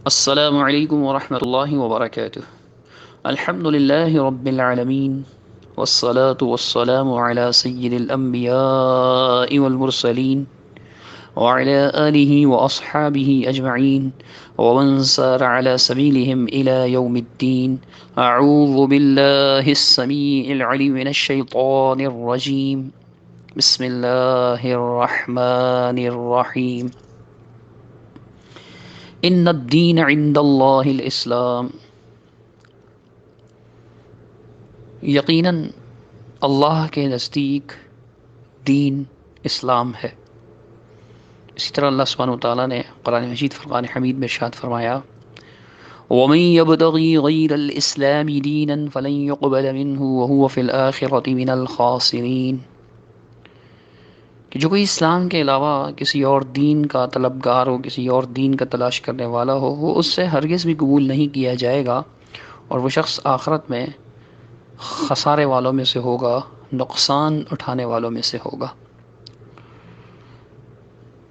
السلام علیکم ورحمۃ اللہ وبرکاتہ۔ الحمد للہ رب العالمین والصلاة والسلام على سید الانبیاء والمرسلین وعلى آلہ واصحابہ اجمعین ومن سار على سبیلہم الى یوم الدین۔ اعوذ باللہ السمیع العلیم من الشیطان الرجیم، بسم اللہ الرحمن الرحیم۔ ان الدین عند اللہ الاسلام، یقیناً اللہ کے نزدیک دین اسلام ہے۔ اسی طرح اللہ سبحانہ وتعالیٰ نے قرآن مجید فرقان حمید میں ارشاد فرمایا، وَمَن يَبْتَغِي غَيْرَ الْإِسْلَامِ دِينًا فَلَن يُقْبَلَ مِنْهُ وَهُوَ فِي الْآخِرَةِ مِنَ الْخَاسِرِينَ، کہ جو کوئی اسلام کے علاوہ کسی اور دین کا طلبگار ہو، کسی اور دین کا تلاش کرنے والا ہو، وہ اس سے ہرگز بھی قبول نہیں کیا جائے گا، اور وہ شخص آخرت میں خسارے والوں میں سے ہوگا، نقصان اٹھانے والوں میں سے ہوگا۔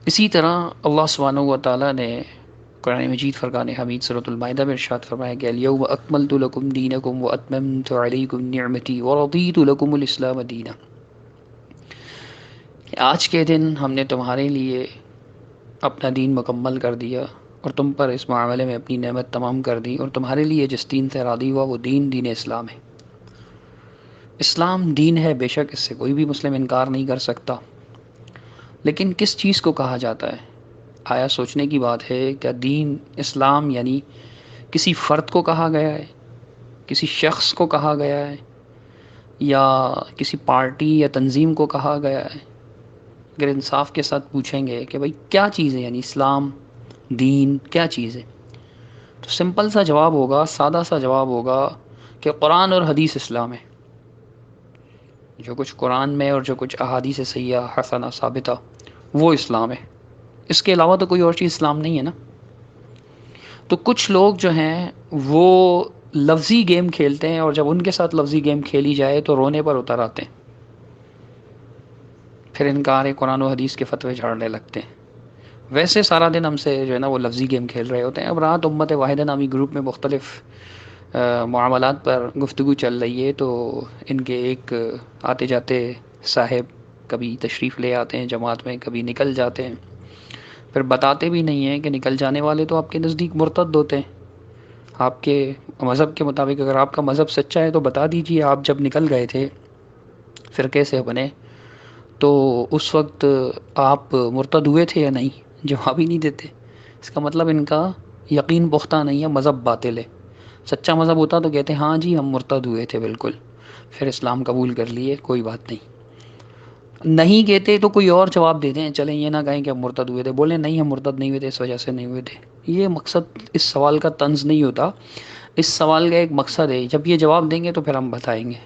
اسی طرح اللہ سبحانہ و تعالیٰ نے قرآن مجید فرقان حمید سورۃ المائدہ میں ارشاد فرمایا کہ الیوم اکملت لکم دینکم واتممت علیکم نعمتی ورضیت لکم الاسلام دینا، کہ آج کے دن ہم نے تمہارے لیے اپنا دین مکمل کر دیا اور تم پر اس معاملے میں اپنی نعمت تمام کر دی، اور تمہارے لیے جس دین سے راضی ہوا وہ دین اسلام ہے۔ اسلام دین ہے، بے شک اس سے کوئی بھی مسلم انکار نہیں کر سکتا، لیکن کس چیز کو کہا جاتا ہے؟ آیا سوچنے کی بات ہے، کیا دین اسلام یعنی کسی فرد کو کہا گیا ہے، کسی شخص کو کہا گیا ہے، یا کسی پارٹی یا تنظیم کو کہا گیا ہے؟ اگر انصاف کے ساتھ پوچھیں گے کہ بھئی کیا چیز ہے، یعنی اسلام دین کیا چیز ہے، تو سمپل سا جواب ہوگا، سادہ سا جواب ہوگا کہ قرآن اور حدیث اسلام ہے۔ جو کچھ قرآن میں اور جو کچھ احادیث صحیحہ حسنہ ثابتہ وہ اسلام ہے، اس کے علاوہ تو کوئی اور چیز اسلام نہیں ہے نا۔ تو کچھ لوگ جو ہیں وہ لفظی گیم کھیلتے ہیں، اور جب ان کے ساتھ لفظی گیم کھیلی جائے تو رونے پر اتر آتے ہیں، پھر انکار قرآن و حدیث کے فتوے جھاڑنے لگتے ہیں۔ ویسے سارا دن ہم سے جو ہے نا وہ لفظی گیم کھیل رہے ہوتے ہیں۔ اب رات امت واحدہ نامی گروپ میں مختلف معاملات پر گفتگو چل رہی ہے، تو ان کے ایک آتے جاتے صاحب کبھی تشریف لے آتے ہیں جماعت میں، کبھی نکل جاتے ہیں، پھر بتاتے بھی نہیں ہیں کہ نکل جانے والے تو آپ کے نزدیک مرتد ہوتے ہیں۔ آپ کے مذہب کے مطابق اگر آپ کا مذہب سچا ہے تو بتا دیجئے آپ جب نکل گئے تھے، فرقے سے بنے، تو اس وقت آپ مرتد ہوئے تھے یا نہیں؟ جواب ہی نہیں دیتے۔ اس کا مطلب ان کا یقین پختہ نہیں ہے، مذہب باطل ہے۔ سچا مذہب ہوتا تو کہتے ہاں جی ہم مرتد ہوئے تھے بالکل، پھر اسلام قبول کر لیے، کوئی بات نہیں۔ نہیں کہتے تو کوئی اور جواب دیتے ہیں، چلیں یہ نہ کہیں کہ ہم مرتد ہوئے تھے، بولیں نہیں ہم مرتد نہیں ہوئے تھے، اس وجہ سے نہیں ہوئے تھے۔ یہ مقصد اس سوال کا طنز نہیں ہوتا، اس سوال کا ایک مقصد ہے، جب یہ جواب دیں گے تو پھر ہم بتائیں گے۔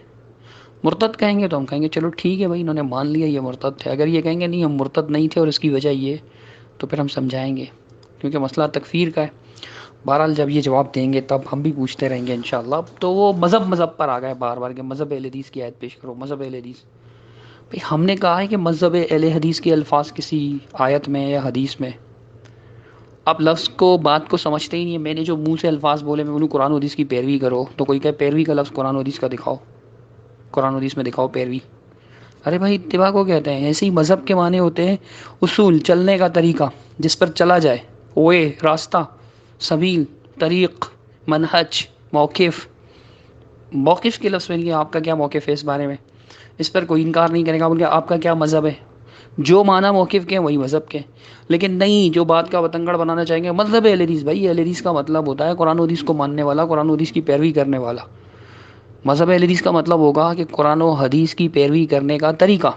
مرتد کہیں گے تو ہم کہیں گے چلو ٹھیک ہے بھائی، انہوں نے مان لیا یہ مرتد تھے۔ اگر یہ کہیں گے نہیں ہم مرتد نہیں تھے اور اس کی وجہ یہ، تو پھر ہم سمجھائیں گے، کیونکہ مسئلہ تکفیر کا ہے۔ بہرحال جب یہ جواب دیں گے تب ہم بھی پوچھتے رہیں گے انشاءاللہ۔ تو وہ مذہب پر آ گئے بار بار کہ مذہب اہل حدیث کی آیت پیش کرو، مذہب اہل حدیث۔ بھئی ہم نے کہا ہے کہ مذہب اہل حدیث کے الفاظ کسی آیت میں یا حدیث میں، آپ لفظ کو بات کو سمجھتے ہی نہیں ہیں۔ میں نے جو منہ سے الفاظ بولے میں بولوں قرآن و حدیث کی پیروی کرو، تو کوئی کہے پیروی کا لفظ قرآن و حدیث کا دکھاؤ، قرآن و حدیث میں دکھاؤ پیروی۔ ارے بھائی اتباع کو کہتے ہیں، ایسے ہی مذہب کے معنی ہوتے ہیں اصول، چلنے کا طریقہ جس پر چلا جائے، وے راستہ، سبیل طریق، منہج، موقف۔ موقف کے لفظ میں نہیں، آپ کا کیا موقف ہے اس بارے میں، اس پر کوئی انکار نہیں کرے گا، بلکہ آپ کا کیا مذہب ہے، جو معنی موقف کے ہیں وہی مذہب کے۔ لیکن نہیں، جو بات کا بتنگڑ بنانا چاہیں گے مذہب اہل حدیث، بھائی اہل حدیث کا مطلب ہوتا ہے قرآن و حدیث کو ماننے والا، قرآن و حدیث کی پیروی کرنے والا۔ مذہب اہل حدیث کا مطلب ہوگا کہ قرآن و حدیث کی پیروی کرنے کا طریقہ،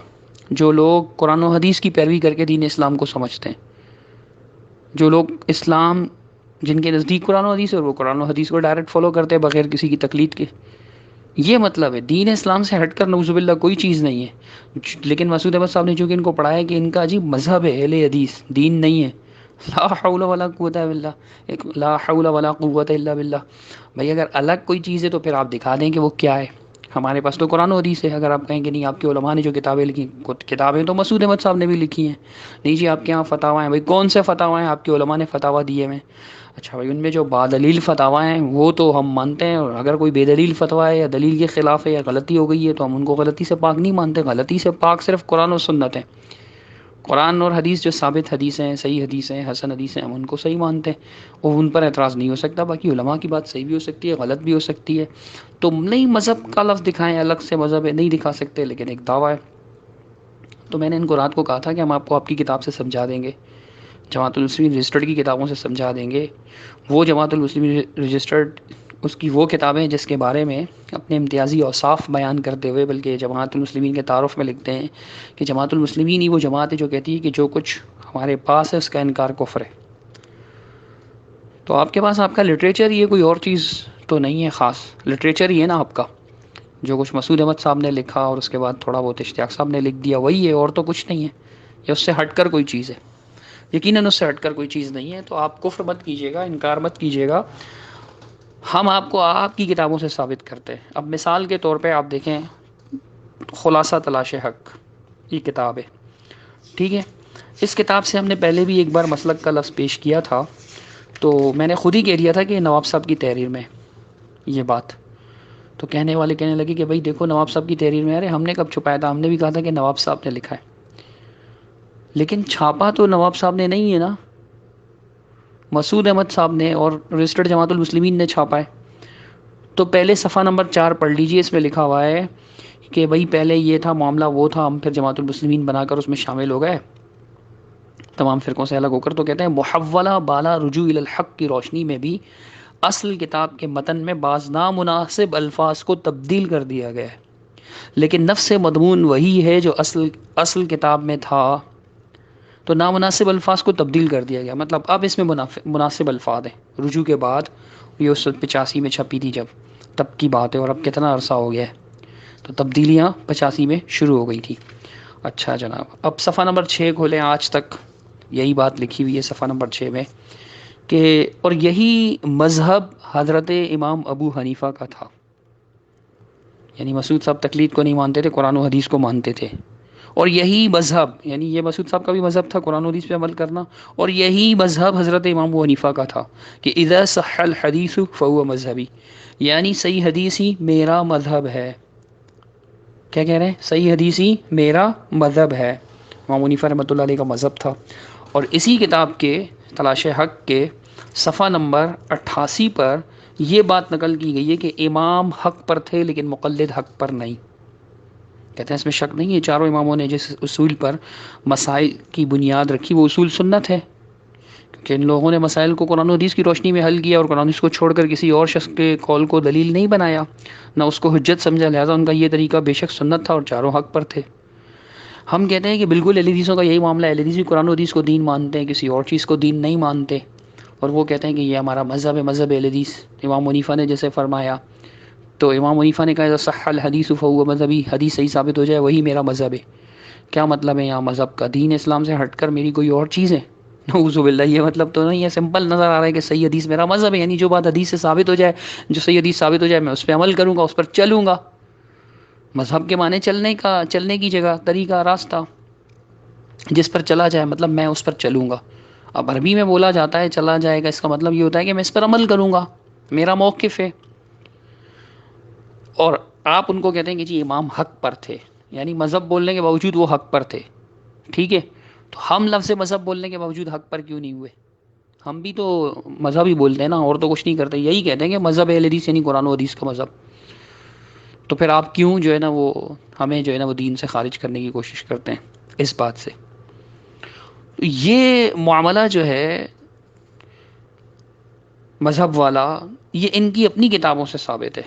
جو لوگ قرآن و حدیث کی پیروی کر کے دین اسلام کو سمجھتے ہیں، جو لوگ اسلام جن کے نزدیک قرآن و حدیث ہے اور وہ قرآن و حدیث کو ڈائریکٹ فالو کرتے ہیں بغیر کسی کی تقلید کے، یہ مطلب ہے۔ دین اسلام سے ہٹ کر نعوذ باللہ کوئی چیز نہیں ہے۔ لیکن مسعود احمد صاحب نے چونکہ ان کو پڑھایا کہ ان کا عجیب مذہب ہے اہل حدیث، دین نہیں ہے، لا حول ولا قوت الا باللہ، ایک لا حول ولا قوت الا باللہ۔ بھائی اگر الگ کوئی چیز ہے تو پھر آپ دکھا دیں کہ وہ کیا ہے۔ ہمارے پاس تو قرآن و حدیث ہے۔ اگر آپ کہیں کہ نہیں آپ کے علماء نے جو کتابیں لکھی، کتابیں تو مسعود احمد صاحب نے بھی لکھی ہیں، نہیں جی آپ کے یہاں فتاویٰ ہیں، بھائی کون سے فتاویٰ ہیں آپ کے علماء نے فتاویٰ دیے ہوئے ہیں؟ اچھا بھائی، ان میں جو بادلیل فتوا ہیں وہ تو ہم مانتے ہیں، اور اگر کوئی بے دلیل فتوا ہے یا دلیل کے خلاف ہے یا غلطی ہو گئی ہے تو ہم ان کو غلطی سے پاک نہیں مانتے. غلطی سے پاک صرف قرآن و سنت ہے. قرآن اور حدیث جو ثابت حدیث ہیں، صحیح حدیث ہیں، حسن حدیث ہیں، ہم ان کو صحیح مانتے ہیں اور ان پر اعتراض نہیں ہو سکتا. باقی علماء کی بات صحیح بھی ہو سکتی ہے، غلط بھی ہو سکتی ہے. تو نہیں مذہب کا لفظ دکھائیں، الگ سے مذہب ہے نہیں دکھا سکتے، لیکن ایک دعویٰ ہے. تو میں نے ان کو رات کو کہا تھا کہ ہم آپ کو آپ کی کتاب سے سمجھا دیں گے، جماعت المسلمین رجسٹرڈ کی کتابوں سے سمجھا دیں گے. وہ جماعت المسلمین رجسٹرڈ اس کی وہ کتابیں جس کے بارے میں اپنے امتیازی اوصاف بیان کرتے ہوئے بلکہ جماعت المسلمین کے تعارف میں لکھتے ہیں کہ جماعت المسلمین ہی وہ جماعت ہے جو کہتی ہے کہ جو کچھ ہمارے پاس ہے اس کا انکار کفر ہے. تو آپ کے پاس آپ کا لٹریچر ہی ہے، کوئی اور چیز تو نہیں ہے خاص. لٹریچر ہی ہے نا آپ کا، جو کچھ مسعود احمد صاحب نے لکھا اور اس کے بعد تھوڑا بہت اشتیاق صاحب نے لکھ دیا وہی ہے، اور تو کچھ نہیں ہے. یا اس سے ہٹ کر کوئی چیز ہے؟ یقیناً اس سے ہٹ کر کوئی چیز نہیں ہے. تو آپ کفر مت کیجیے گا، انکار مت کیجیے گا. ہم آپ کو آپ کی کتابوں سے ثابت کرتے ہیں. اب مثال کے طور پہ آپ دیکھیں، خلاصہ تلاش حق یہ کتاب ہے، ٹھیک ہے. اس کتاب سے ہم نے پہلے بھی ایک بار مسلک کا لفظ پیش کیا تھا، تو میں نے خود ہی کہہ دیا تھا کہ نواب صاحب کی تحریر میں یہ بات. تو کہنے والے کہنے لگے کہ بھائی دیکھو نواب صاحب کی تحریر میں. ارے ہم نے کب چھپایا تھا؟ ہم نے بھی کہا تھا کہ نواب صاحب نے لکھا ہے، لیکن چھاپا تو نواب صاحب نے نہیں ہے نا، مسعود احمد صاحب نے اور رجسٹرڈ جماعت المسلمین نے چھاپا ہے. تو پہلے صفحہ نمبر 4 پڑھ لیجئے، اس میں لکھا ہوا ہے کہ بھائی پہلے یہ تھا معاملہ، وہ تھا، ہم پھر جماعت المسلمین بنا کر اس میں شامل ہو گئے تمام فرقوں سے الگ ہو کر. تو کہتے ہیں محولہ بالا رجوع الی الحق کی روشنی میں بھی اصل کتاب کے متن میں بعض نامناسب الفاظ کو تبدیل کر دیا گیا ہے، لیکن نفس مضمون وہی ہے جو اصل کتاب میں تھا. تو نامناسب الفاظ کو تبدیل کر دیا گیا، مطلب اب اس میں مناسب الفاظ ہیں. رجوع کے بعد یہ 85 میں چھپی تھی جب، تب کی بات ہے، اور اب کتنا عرصہ ہو گیا ہے. تو تبدیلیاں 85 میں شروع ہو گئی تھی. اچھا جناب، اب صفحہ نمبر 6 کھولیں. آج تک یہی بات لکھی ہوئی ہے صفحہ نمبر 6 میں کہ اور یہی مذہب حضرت امام ابو حنیفہ کا تھا. یعنی مسعود صاحب تقلید کو نہیں مانتے تھے، قرآن و حدیث کو مانتے تھے. اور یہی مذہب، یعنی یہ مسعود صاحب کا بھی مذہب تھا قرآن و حدیث پہ عمل کرنا، اور یہی مذہب حضرت امام ابو حنیفہ کا تھا کہ اذا صح الحدیث فهو مذہبی، یعنی صحیح حدیث ہی میرا مذہب ہے. کیا کہہ رہے ہیں؟ صحیح حدیث ہی میرا مذہب ہے. امام حنیفہ رحمۃ اللہ علیہ کا مذہب تھا. اور اسی کتاب کے تلاش حق کے صفحہ نمبر 88 پر یہ بات نقل کی گئی ہے کہ امام حق پر تھے لیکن مقلد حق پر نہیں. کہتے ہیں اس میں شک نہیں ہے، چاروں اماموں نے جس اصول پر مسائل کی بنیاد رکھی وہ اصول سنت ہے، کہ ان لوگوں نے مسائل کو قرآن و حدیث کی روشنی میں حل کیا اور قرآن و حدیث کو چھوڑ کر کسی اور شخص کے قول کو دلیل نہیں بنایا، نہ اس کو حجت سمجھا. لہٰذا ان کا یہ طریقہ بے شک سنت تھا اور چاروں حق پر تھے. ہم کہتے ہیں کہ بالکل اہل حدیثوں کا یہی معاملہ ہے. اہل حدیث بھی قرآن و حدیث کو دین مانتے ہیں، کسی اور چیز کو دین نہیں مانتے، اور وہ کہتے ہیں کہ یہ ہمارا مذہب ہے، مذہب اہل حدیث. امام حنیفہ نے جیسے فرمایا، تو امام حنیفہ نے کہا صح الحدیث فهو مذہبی، حدیث صحیح ثابت ہو جائے وہی میرا مذہب ہے. کیا مطلب ہے یہاں مذہب کا؟ دین اسلام سے ہٹ کر میری کوئی اور چیز ہے؟ نعوذ باللہ، یہ مطلب تو نہیں ہے. سمپل نظر آ رہا ہے کہ صحیح حدیث میرا مذہب ہے، یعنی جو بات حدیث سے ثابت ہو جائے، جو صحیح حدیث ثابت ہو جائے میں اس پہ عمل کروں گا، اس پر چلوں گا. مذہب کے معنی چلنے کی جگہ، طریقہ، راستہ، جس پر چلا جائے مطلب میں اس پر چلوں گا. اب عربی میں بولا جاتا ہے چلا جائے گا، اس کا مطلب یہ ہوتا ہے کہ میں اس پر عمل کروں گا، میرا موقف ہے. اور آپ ان کو کہتے ہیں کہ جی امام حق پر تھے، یعنی مذہب بولنے کے باوجود وہ حق پر تھے. ٹھیک ہے، تو ہم لفظ مذہب بولنے کے باوجود حق پر کیوں نہیں ہوئے؟ ہم بھی تو مذہب ہی بولتے ہیں نا، اور تو کچھ نہیں کرتے. یہی کہتے ہیں کہ مذہب اہل حدیث یعنی قرآن و حدیث کا مذہب. تو پھر آپ کیوں جو ہے نا وہ ہمیں جو ہے نا وہ دین سے خارج کرنے کی کوشش کرتے ہیں اس بات سے؟ یہ معاملہ جو ہے مذہب والا، یہ ان کی اپنی کتابوں سے ثابت ہے،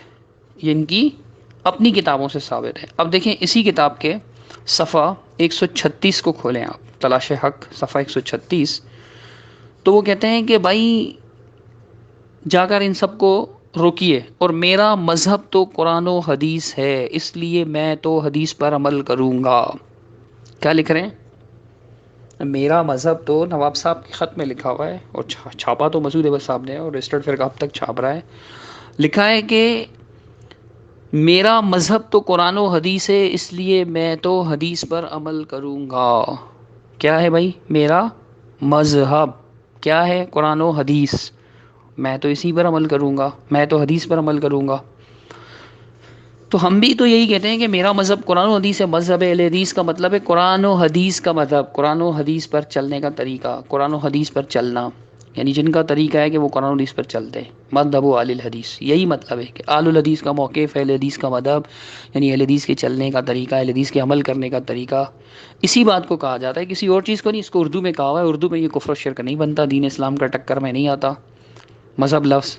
یہ ان کی اپنی کتابوں سے ثابت ہے. اب دیکھیں اسی کتاب کے صفحہ 136 کو کھولیں آپ، تلاش حق صفحہ 136. تو وہ کہتے ہیں کہ بھائی جا کر ان سب کو روکیے، اور میرا مذہب تو قرآن و حدیث ہے، اس لیے میں تو حدیث پر عمل کروں گا. کیا لکھ رہے ہیں؟ میرا مذہب تو نواب صاحب کے خط میں لکھا ہوا ہے، اور چھاپا تو مسعود احمد صاحب نے، اور رجسٹرڈ فرقہ اب تک چھاپ رہا ہے. لکھا ہے کہ میرا مذہب تو قرآن و حدیث ہے، اس لیے میں تو حدیث پر عمل کروں گا. کیا ہے بھائی میرا مذہب؟ کیا ہے؟ قرآن و حدیث. میں تو اسی پر عمل کروں گا، میں تو حدیث پر عمل کروں گا. تو ہم بھی تو یہی کہتے ہیں کہ میرا مذہب قرآن و حدیث ہے. مذہب اہل حدیث کا مطلب ہے قرآن و حدیث کا مذہب، قرآن و حدیث پر چلنے کا طریقہ، قرآن و حدیث پر چلنا، یعنی جن کا طریقہ ہے کہ وہ قرآن و حدیث پر چلتے ہیں. مذہب و اہل الحدیث، یہی مطلب ہے کہ اہل الحدیث کا موقف، اہل حدیث کا مذہب، یعنی اہل حدیث کے چلنے کا طریقہ، اہل حدیث کے عمل کرنے کا طریقہ. اسی بات کو کہا جاتا ہے، کسی اور چیز کو نہیں. اس کو اردو میں کہا ہوا ہے، اردو میں یہ کفر و شرک نہیں بنتا، دین اسلام کا ٹکر میں نہیں آتا مذہب لفظ.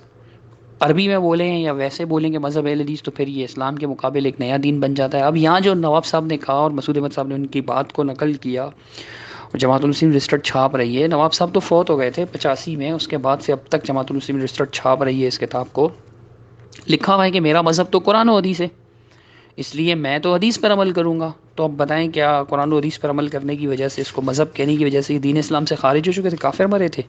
عربی میں بولیں یا ویسے بولیں کہ مذہب اہل حدیث، تو پھر یہ اسلام کے مقابل ایک نیا دین بن جاتا ہے. اب یہاں جو نواب صاحب نے کہا اور مسعود احمد صاحب نے ان کی بات کو نقل کیا، اور جماعت المسلمین رجسٹرڈ چھاپ رہی ہے. نواب صاحب تو فوت ہو گئے تھے 85 میں، اس کے بعد سے اب تک جماعت المسلمین رجسٹرڈ چھاپ رہی ہے اس کتاب کو. لکھا ہوا ہے کہ میرا مذہب تو قرآن و حدیث ہے، اس لیے میں تو حدیث پر عمل کروں گا. تو اب بتائیں کیا قرآن و حدیث پر عمل کرنے کی وجہ سے، اس کو مذہب کہنے کی وجہ سے یہ دین اسلام سے خارج ہو چکے تھے، کافر مرے تھے؟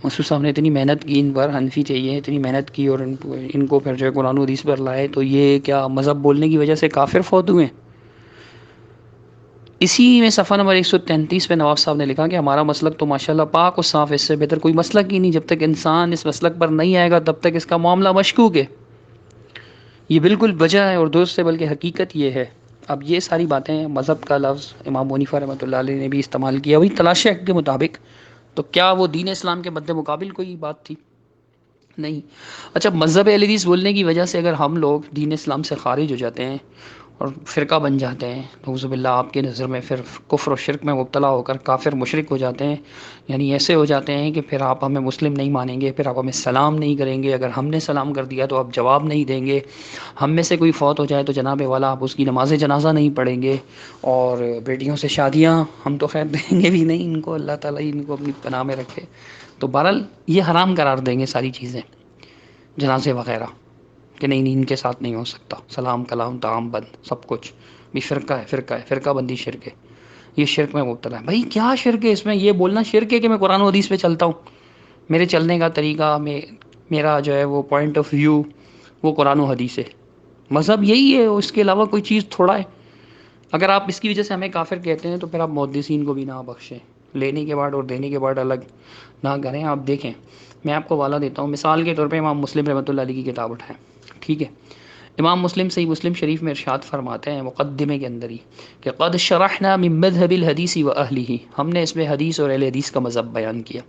مسعود صاحب نے اتنی محنت کی، ان پر حنفی چاہیے، اتنی محنت کی، اور ان کو پھر جو ہے قرآن و حدیث پر لائے، تو یہ کیا مذہب بولنے کی وجہ سے کافر فوت ہوئے؟ اسی میں صفحہ نمبر 133 پہ نواب صاحب نے لکھا کہ ہمارا مسلک تو ماشاءاللہ پاک و صاف، اس سے بہتر کوئی مسلک ہی نہیں. جب تک انسان اس مسلک پر نہیں آئے گا تب تک اس کا معاملہ مشکوک ہے. یہ بالکل وجہ ہے اور دوست سے بلکہ حقیقت یہ ہے. اب یہ ساری باتیں، مذہب کا لفظ امام ابو حنیفہ رحمۃ اللہ علیہ نے بھی استعمال کیا وہی تلاش حق کے مطابق. تو کیا وہ دین اسلام کے مد مقابل کوئی بات تھی؟ نہیں. اچھا، مذہب اہل حدیث بولنے کی وجہ سے اگر ہم لوگ دین اسلام سے خارج ہو جاتے ہیں اور فرقہ بن جاتے ہیں، نعوذ باللہ آپ کی نظر میں پھر کفر و شرک میں مبتلا ہو کر کافر مشرک ہو جاتے ہیں، یعنی ایسے ہو جاتے ہیں کہ پھر آپ ہمیں مسلم نہیں مانیں گے، پھر آپ ہمیں سلام نہیں کریں گے، اگر ہم نے سلام کر دیا تو آپ جواب نہیں دیں گے، ہم میں سے کوئی فوت ہو جائے تو جناب والا آپ اس کی نماز جنازہ نہیں پڑھیں گے، اور بیٹیوں سے شادیاں ہم تو خیر دیں گے بھی نہیں، ان کو اللہ تعالیٰ ان کو اپنی پناہ میں رکھے. تو بہرحال یہ حرام قرار دیں گے ساری چیزیں، جنازے وغیرہ، کہ نہیں ان کے ساتھ نہیں ہو سکتا، سلام کلام تعام بند سب کچھ بھی. فرقہ ہے، فرقہ ہے، فرقہ بندی شرک ہے، یہ شرک میں مبتلا ہے. بھائی کیا شرک ہے اس میں؟ یہ بولنا شرک ہے کہ میں قرآن و حدیث پہ چلتا ہوں، میرے چلنے کا طریقہ، میرا جو ہے وہ پوائنٹ آف ویو وہ قرآن و حدیث ہے. مذہب یہی ہے، اس کے علاوہ کوئی چیز تھوڑا ہے. اگر آپ اس کی وجہ سے ہمیں کافر کہتے ہیں تو پھر آپ محدثین کو بھی نہ بخشیں، لینے کے بعد اور دینے کے بعد الگ نہ کریں. آپ دیکھیں، میں آپ کو حوالہ دیتا ہوں، مثال کے طور پہ امام مسلم رحمۃ اللہ علیہ کی کتاب اٹھائیں، ٹھیک ہے؟ امام مسلم صحیح مسلم شریف میں ارشاد فرماتے ہیں مقدمے کے اندر ہی کہ قد شرحنا من مذهب الحدیث و اہلہ، ہم نے اس میں حدیث اور اہل حدیث کا مذہب بیان کیا.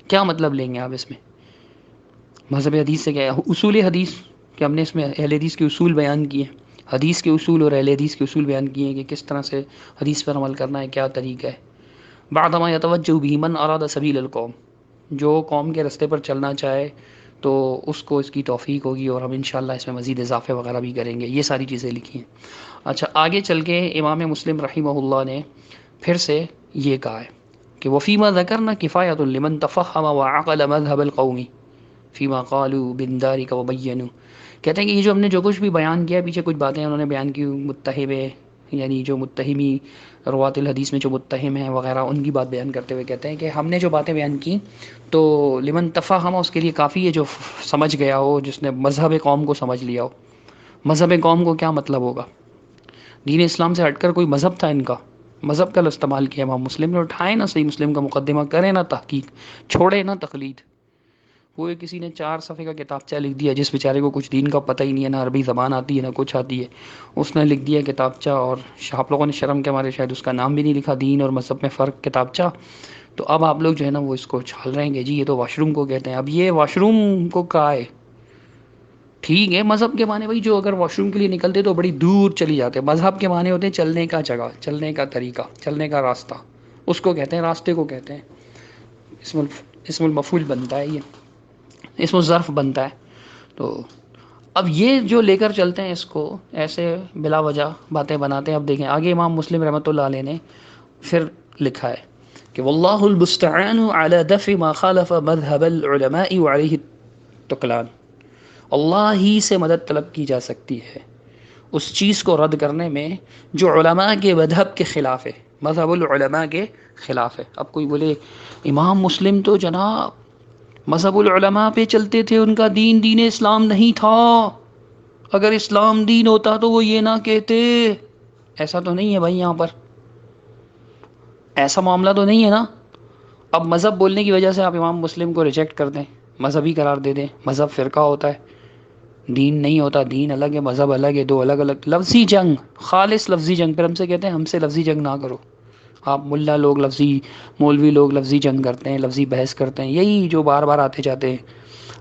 کیا مطلب لیں گے آپ اس میں؟ مذہب حدیث سے کیا ہے؟ اصول حدیث، کہ ہم نے اس میں اہل حدیث کے اصول بیان کیے، حدیث کے اصول اور اہل حدیث کے اصول بیان کیے ہیں کہ کس طرح سے حدیث پر عمل کرنا ہے، کیا طریقہ ہے. بعدما یتوجہ به من اراد سبیل القوم، جو قوم کے رستے پر چلنا چاہے تو اس کو اس کی توفیق ہوگی، اور ہم انشاءاللہ اس میں مزید اضافے وغیرہ بھی کریں گے. یہ ساری چیزیں لکھی ہیں. اچھا، آگے چل کے امام مسلم رحمہ اللہ نے پھر سے یہ کہا ہے کہ وفیما ذکرنا کفایۃ لمن تفہم وعقل مذہب القوم فیما قالوا بندارک وبینوا. کہتے ہیں کہ یہ جو ہم نے جو کچھ بھی بیان کیا، پیچھے کچھ باتیں انہوں نے بیان کی متہمے، یعنی جو متہمی روات الحدیث میں جو متہم ہیں وغیرہ، ان کی بات بیان کرتے ہوئے کہتے ہیں کہ ہم نے جو باتیں بیان کی تو لمن تفہم، اس کے لیے کافی ہے جو سمجھ گیا ہو، جس نے مذہب قوم کو سمجھ لیا ہو. مذہب قوم کو کیا مطلب ہوگا؟ دین اسلام سے ہٹ کر کوئی مذہب تھا ان کا؟ مذہب کا استعمال کیا امام مسلم نے. اٹھائے نا صحیح مسلم کا مقدمہ، کریں نا تحقیق، چھوڑے نا تقلید. وہ کسی نے 4 صفحے کا کتابچہ لکھ دیا، جس بیچارے کو کچھ دین کا پتہ ہی نہیں ہے، نہ عربی زبان آتی ہے نہ کچھ آتی ہے، اس نے لکھ دیا کتابچہ، اور آپ لوگوں نے شرم کے مارے شاید اس کا نام بھی نہیں لکھا، دین اور مذہب میں فرق کتابچہ. تو اب آپ لوگ جو ہے نا وہ اس کو چھال رہے ہیں کہ جی یہ تو واش روم کو کہتے ہیں. اب یہ واش روم کو کہا ہے، ٹھیک ہے، مذہب کے معنی بھائی جو اگر واش روم کے لیے نکلتے تو بڑی دور چلی جاتے. مذہب کے معنی ہوتے ہیں چلنے کا جگہ، چلنے کا طریقہ، چلنے کا راستہ، اس کو کہتے ہیں، راستے کو کہتے ہیں. اسم المفعول بنتا ہے، یہ اسم الظرف بنتا ہے. تو اب یہ جو لے کر چلتے ہیں اس کو ایسے بلا وجہ باتیں بناتے ہیں. اب دیکھیں آگے امام مسلم رحمۃ اللہ علیہ نے پھر لکھا ہے کہ واللہ المستعان علی دفع ما خالف مذہب العلماء وعلیہ التکلان، اللہ ہی سے مدد طلب کی جا سکتی ہے اس چیز کو رد کرنے میں جو علماء کے مذہب کے خلاف ہے، مذہب العلماء کے خلاف ہے. اب کوئی بولے امام مسلم تو جناب مذہب العلماء پہ چلتے تھے، ان کا دین دین اسلام نہیں تھا، اگر اسلام دین ہوتا تو وہ یہ نہ کہتے. ایسا تو نہیں ہے بھائی، یہاں پر ایسا معاملہ تو نہیں ہے نا. اب مذہب بولنے کی وجہ سے آپ امام مسلم کو ریجیکٹ کر دیں، مذہبی قرار دے دیں، مذہب فرقہ ہوتا ہے، دین نہیں ہوتا، دین الگ ہے مذہب الگ ہے، دو الگ الگ لفظی جنگ، خالص لفظی جنگ. پھر ہم سے کہتے ہیں ہم سے لفظی جنگ نہ کرو. آپ ملا لوگ لفظی، مولوی لوگ لفظی جنگ کرتے ہیں، لفظی بحث کرتے ہیں، یہی جو بار بار آتے جاتے ہیں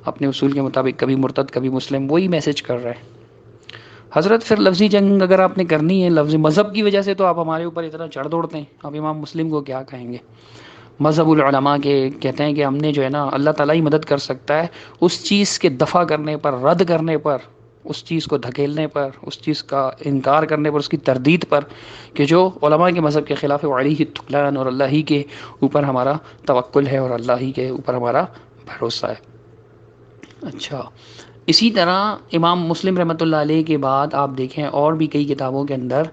اپنے اصول کے مطابق، کبھی مرتد کبھی مسلم، وہی میسج کر رہے ہیں. حضرت پھر لفظی جنگ اگر آپ نے کرنی ہے لفظی مذہب کی وجہ سے تو آپ ہمارے اوپر اتنا چڑھ دوڑتے ہیں. آپ امام مسلم کو کیا کہیں گے؟ مذہب العلماء کے کہتے ہیں کہ ہم نے جو ہے نا اللہ تعالیٰ ہی مدد کر سکتا ہے اس چیز کے دفع کرنے پر، رد کرنے پر، اس چیز کو دھکیلنے پر، اس چیز کا انکار کرنے پر، اس کی تردید پر، کہ جو علماء کے مذہب کے خلاف ہے. علیہ التکلان، اور اللہ ہی کے اوپر ہمارا توکل ہے اور اللہ ہی کے اوپر ہمارا بھروسہ ہے. اچھا، اسی طرح امام مسلم رحمۃ اللہ علیہ کے بعد آپ دیکھیں اور بھی کئی کتابوں کے اندر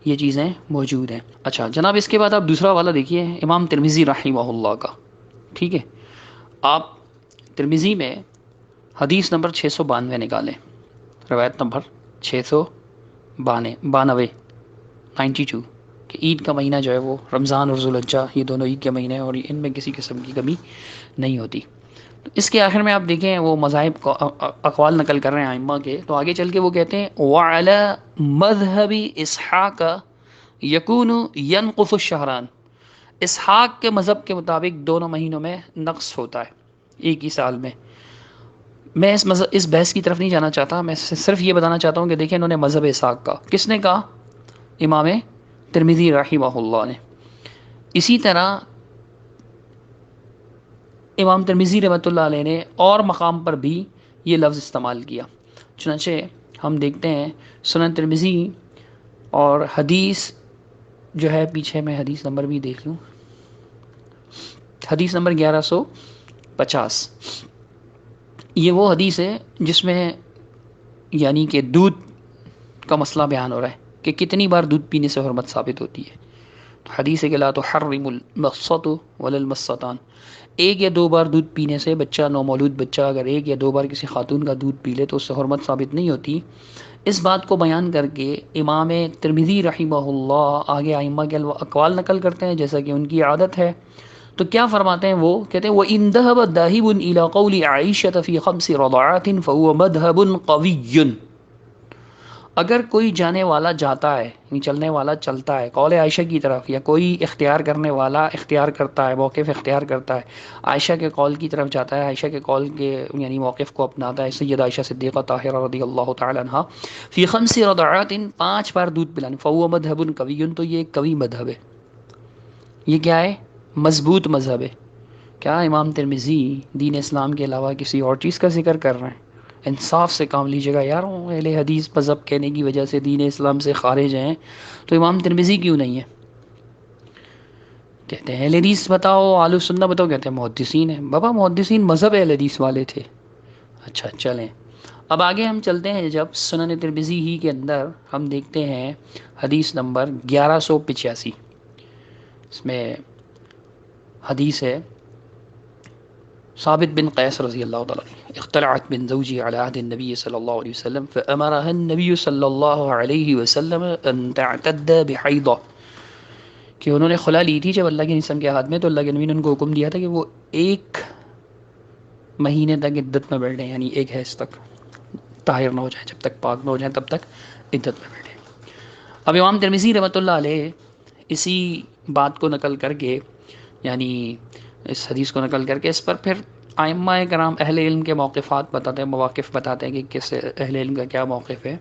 یہ چیزیں موجود ہیں. اچھا جناب، اس کے بعد آپ دوسرا والا دیکھیے امام ترمذی رحمہ اللہ کا. ٹھیک ہے، آپ ترمذی میں حدیث نمبر 692 نکالیں، روایت نمبر 692، 92، کہ عید کا مہینہ جو ہے وہ رمضان اور ذوالحجہ یہ دونوں عید کے مہینے ہیں اور ان میں کسی قسم کی کمی نہیں ہوتی. تو اس کے آخر میں آپ دیکھیں وہ مذاہب کو اقوال نقل کر رہے ہیں ائمہ کے، تو آگے چل کے وہ کہتے ہیں وَعَلَى مَذْهَبِ اسحاق یکون ینقص الشہران. اسحاق کے مذہب کے مطابق دونوں مہینوں میں نقص ہوتا ہے ایک ہی سال میں. میں اس بحث کی طرف نہیں جانا چاہتا، میں صرف یہ بتانا چاہتا ہوں کہ دیکھیں انہوں نے مذہب اسحاق کا کس نے کہا؟ امام ترمذی رحمہ اللہ نے. اسی طرح امام ترمذی رحمۃ اللہ علیہ نے اور مقام پر بھی یہ لفظ استعمال کیا. چنانچہ ہم دیکھتے ہیں سنن ترمذی اور حدیث جو ہے، پیچھے میں حدیث نمبر بھی دیکھ لوں، حدیث نمبر 1150، یہ وہ حدیث ہے جس میں یعنی کہ دودھ کا مسئلہ بیان ہو رہا ہے کہ کتنی بار دودھ پینے سے حرمت ثابت ہوتی ہے. تو حدیث ہے کہ لا تحرم المصۃ ولا المصتان، ایک یا دو بار دودھ پینے سے بچہ، نومولود بچہ اگر ایک یا دو بار کسی خاتون کا دودھ پی لے تو اس سے حرمت ثابت نہیں ہوتی. اس بات کو بیان کر کے امام ترمذی رحمہ اللہ آگے ائمہ کے اقوال نقل کرتے ہیں جیسا کہ ان کی عادت ہے. تو کیا فرماتے ہیں وہ؟ کہتے ہیں وَإِن ذَهَبَ ذَاهِبٌ إِلَىٰ قَوْلِ عَائِشَةَ فِي 5 رضعات فَهُوَ مَذْهَبٌ قَوِيٌّ. اگر کوئی جانے والا جاتا ہے، یعنی چلنے والا چلتا ہے قول عائشہ کی طرف، یا کوئی اختیار کرنے والا اختیار کرتا ہے، موقف اختیار کرتا ہے، عائشہ کے قول کی طرف جاتا ہے، عائشہ کے قول کے یعنی موقف کو اپناتا ہے، سیدہ عائشہ صدیقہ طاہرہ رضی اللہ تعالی عنہا، فی 5 رضعات، 5 بار دودھ پلانے، فهو مذهب قوی، تو یہ ایک قوی مذہب ہے. یہ کیا ہے؟ مضبوط مذہب ہے. کیا امام ترمذی دین اسلام کے علاوہ کسی اور چیز کا ذکر کر رہے ہیں؟ انصاف سے کام لیجیے گا یار. اہل حدیث مذہب کہنے کی وجہ سے دین اسلام سے خارج ہیں تو امام ترمذی کیوں نہیں ہے؟ کہتے ہیں اہل حدیث بتاؤ، اہل السنہ بتاؤ، کہتے ہیں محدثین ہیں. بابا محدثین مذہب اہل حدیث والے تھے. اچھا چلیں اب آگے ہم چلتے ہیں. جب سنن ترمذی ہی کے اندر ہم دیکھتے ہیں حدیث نمبر 1185، اس میں حدیث ہے ثابت بن قیس رضی اللہ تعالیٰ عنہ، اختلعت من زوجی علی عہد النبی صلی اللہ علیہ وسلم فامرها النبی صلی اللہ علیہ وسلم ان تعتد بحیضہ، کہ انہوں نے خلا لی تھی جب اللہ کے نسم کے ہاتھ میں، تو اللہ کے نبی نے ان کو حکم دیا تھا کہ وہ ایک مہینے تک عدت میں بیٹھیں، یعنی ایک حیض تک طاہر نہ ہو جائیں، جب تک پاک نہ ہو جائیں تب تک عدت میں بیٹھیں. اب امام ترمذی رحمۃ اللہ علیہ اسی بات کو نقل کر کے، یعنی اس حدیث کو نقل کر کے اس پر پھر ائمہ کرام اہل علم کے موقفات بتاتے ہیں، مواقف بتاتے ہیں کہ کس اہل علم کا کیا موقف ہے.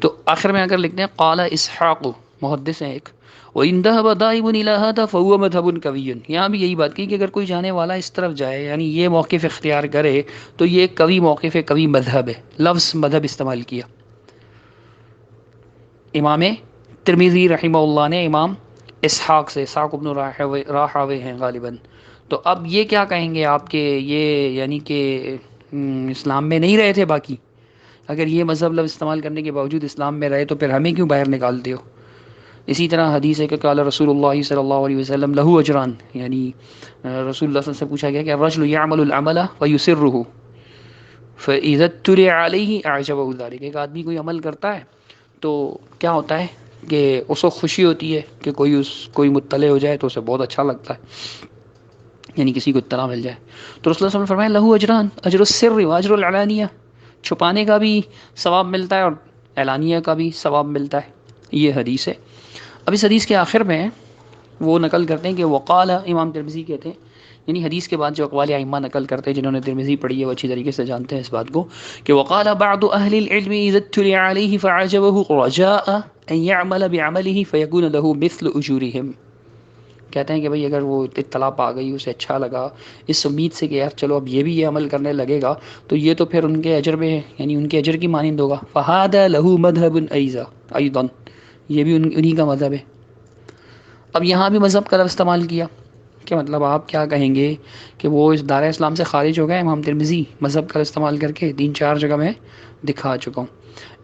تو آخر میں اگر لکھتے ہیں قال اسحاق، محدث ہیں ایک، وَإِن ذَهَبَ ذَاهِبٌ إِلَىٰ هَٰذَا فَهُوَ مَذْهَبٌ قَوِيٌّ، یہاں بھی یہی بات کی کہ اگر کوئی جانے والا اس طرف جائے، یعنی یہ موقف اختیار کرے، تو یہ ایک قوی موقف ہے، قوی مذہب ہے. لفظ مذہب استعمال کیا امام ترمذی رحمہ اللہ نے امام اسحاق سے، اسحاق بن راہوے ہیں غالباً. تو اب یہ کیا کہیں گے آپ کے یہ یعنی کہ اسلام میں نہیں رہے تھے باقی؟ اگر یہ مذہب لفظ استعمال کرنے کے باوجود اسلام میں رہے تو پھر ہمیں کیوں باہر نکالتے ہو؟ اسی طرح حدیث ہے کہ قال رسول اللہ صلی اللہ علیہ وسلم لہو اجران، یعنی رسول اللہ صلی اللہ علیہ وسلم سے پوچھا گیا کہ الرجل یعمل العمل ویسرہ فاذا اطلع علیہ اعجبہ ذلک، ایک آدمی کوئی عمل کرتا ہے تو کیا ہوتا ہے کہ اس کو خوشی ہوتی ہے کہ کوئی مطلع ہو جائے تو اسے بہت اچھا لگتا ہے. یعنی کسی کو اطلاع مل جائے. تو رسول اللہ صلی اللہ علیہ وسلم نے فرمایا لہو اجران، اجر السر و اجر العلانیہ، چھپانے کا بھی ثواب ملتا ہے اور اعلانیہ کا بھی ثواب ملتا ہے. یہ حدیث ہے. اب اس حدیث کے آخر میں وہ نقل کرتے ہیں کہ وقال، امام ترمذی کہتے ہیں، یعنی حدیث کے بعد جو اقوال ائمہ نقل کرتے ہیں جنہوں نے ترمذی پڑھی ہے وہ اچھی طریقے سے جانتے ہیں اس بات کو، کہ وقال بعض اہل العلم اذا اطلع علیہ فعجبه رجاء ان يعمل بعمله فيكون له مثل اجورهم. کہتے ہیں کہ بھئی اگر وہ اطلاع پا گئی، اسے اچھا لگا، اس امید سے کہ یار چلو اب یہ بھی یہ عمل کرنے لگے گا تو یہ تو پھر ان کے اجر میں، یعنی ان کے اجر کی مانند ہوگا. فہذا له مذهب ایضا، یہ بھی انہی کا مذہب ہے. اب یہاں بھی مذہب کا لفظ استعمال کیا کہ مطلب آپ کیا کہیں گے کہ وہ اس دار اسلام سے خارج ہو گئے. امام ترمذی مذہب کا استعمال کر کے 3-4 جگہ میں دکھا چکا ہوں.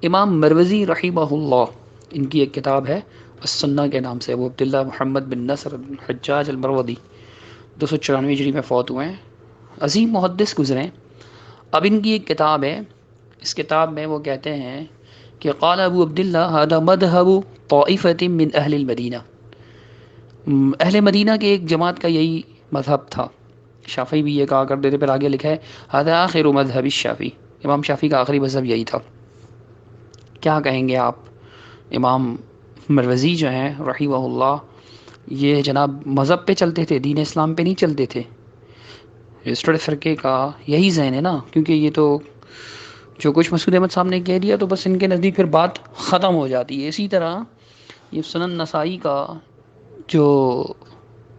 امام مروزی رحمہ اللہ، ان کی ایک کتاب ہے السنہ کے نام سے، وہ عبداللہ محمد بن نصر حجاج المروزی 294 ہجری میں فوت ہوئے ہیں، عظیم محدث گزرے ہیں. اب ان کی ایک کتاب ہے، اس کتاب میں وہ کہتے ہیں کہ قال ابو عبداللہ هذا مذهب طائفة من اہل المدینہ، اہل مدینہ کے ایک جماعت کا یہی مذہب تھا. شافعی بھی یہ کہا کرتے تھے. پھر آگے لکھا ہے هذا آخر مذہب الشافعی، امام شافعی کا آخری مذہب یہی تھا. کیا کہیں گے آپ؟ امام مروزی جو ہیں رحمہ اللہ، یہ جناب مذہب پہ چلتے تھے، دین اسلام پہ نہیں چلتے تھے. اس فرقے کا یہی ذہن ہے نا، کیونکہ یہ تو جو کچھ مسعود احمد صاحب نے کہہ دیا تو بس ان کے نزدیک پھر بات ختم ہو جاتی ہے. اسی طرح یہ سنن نسائی کا جو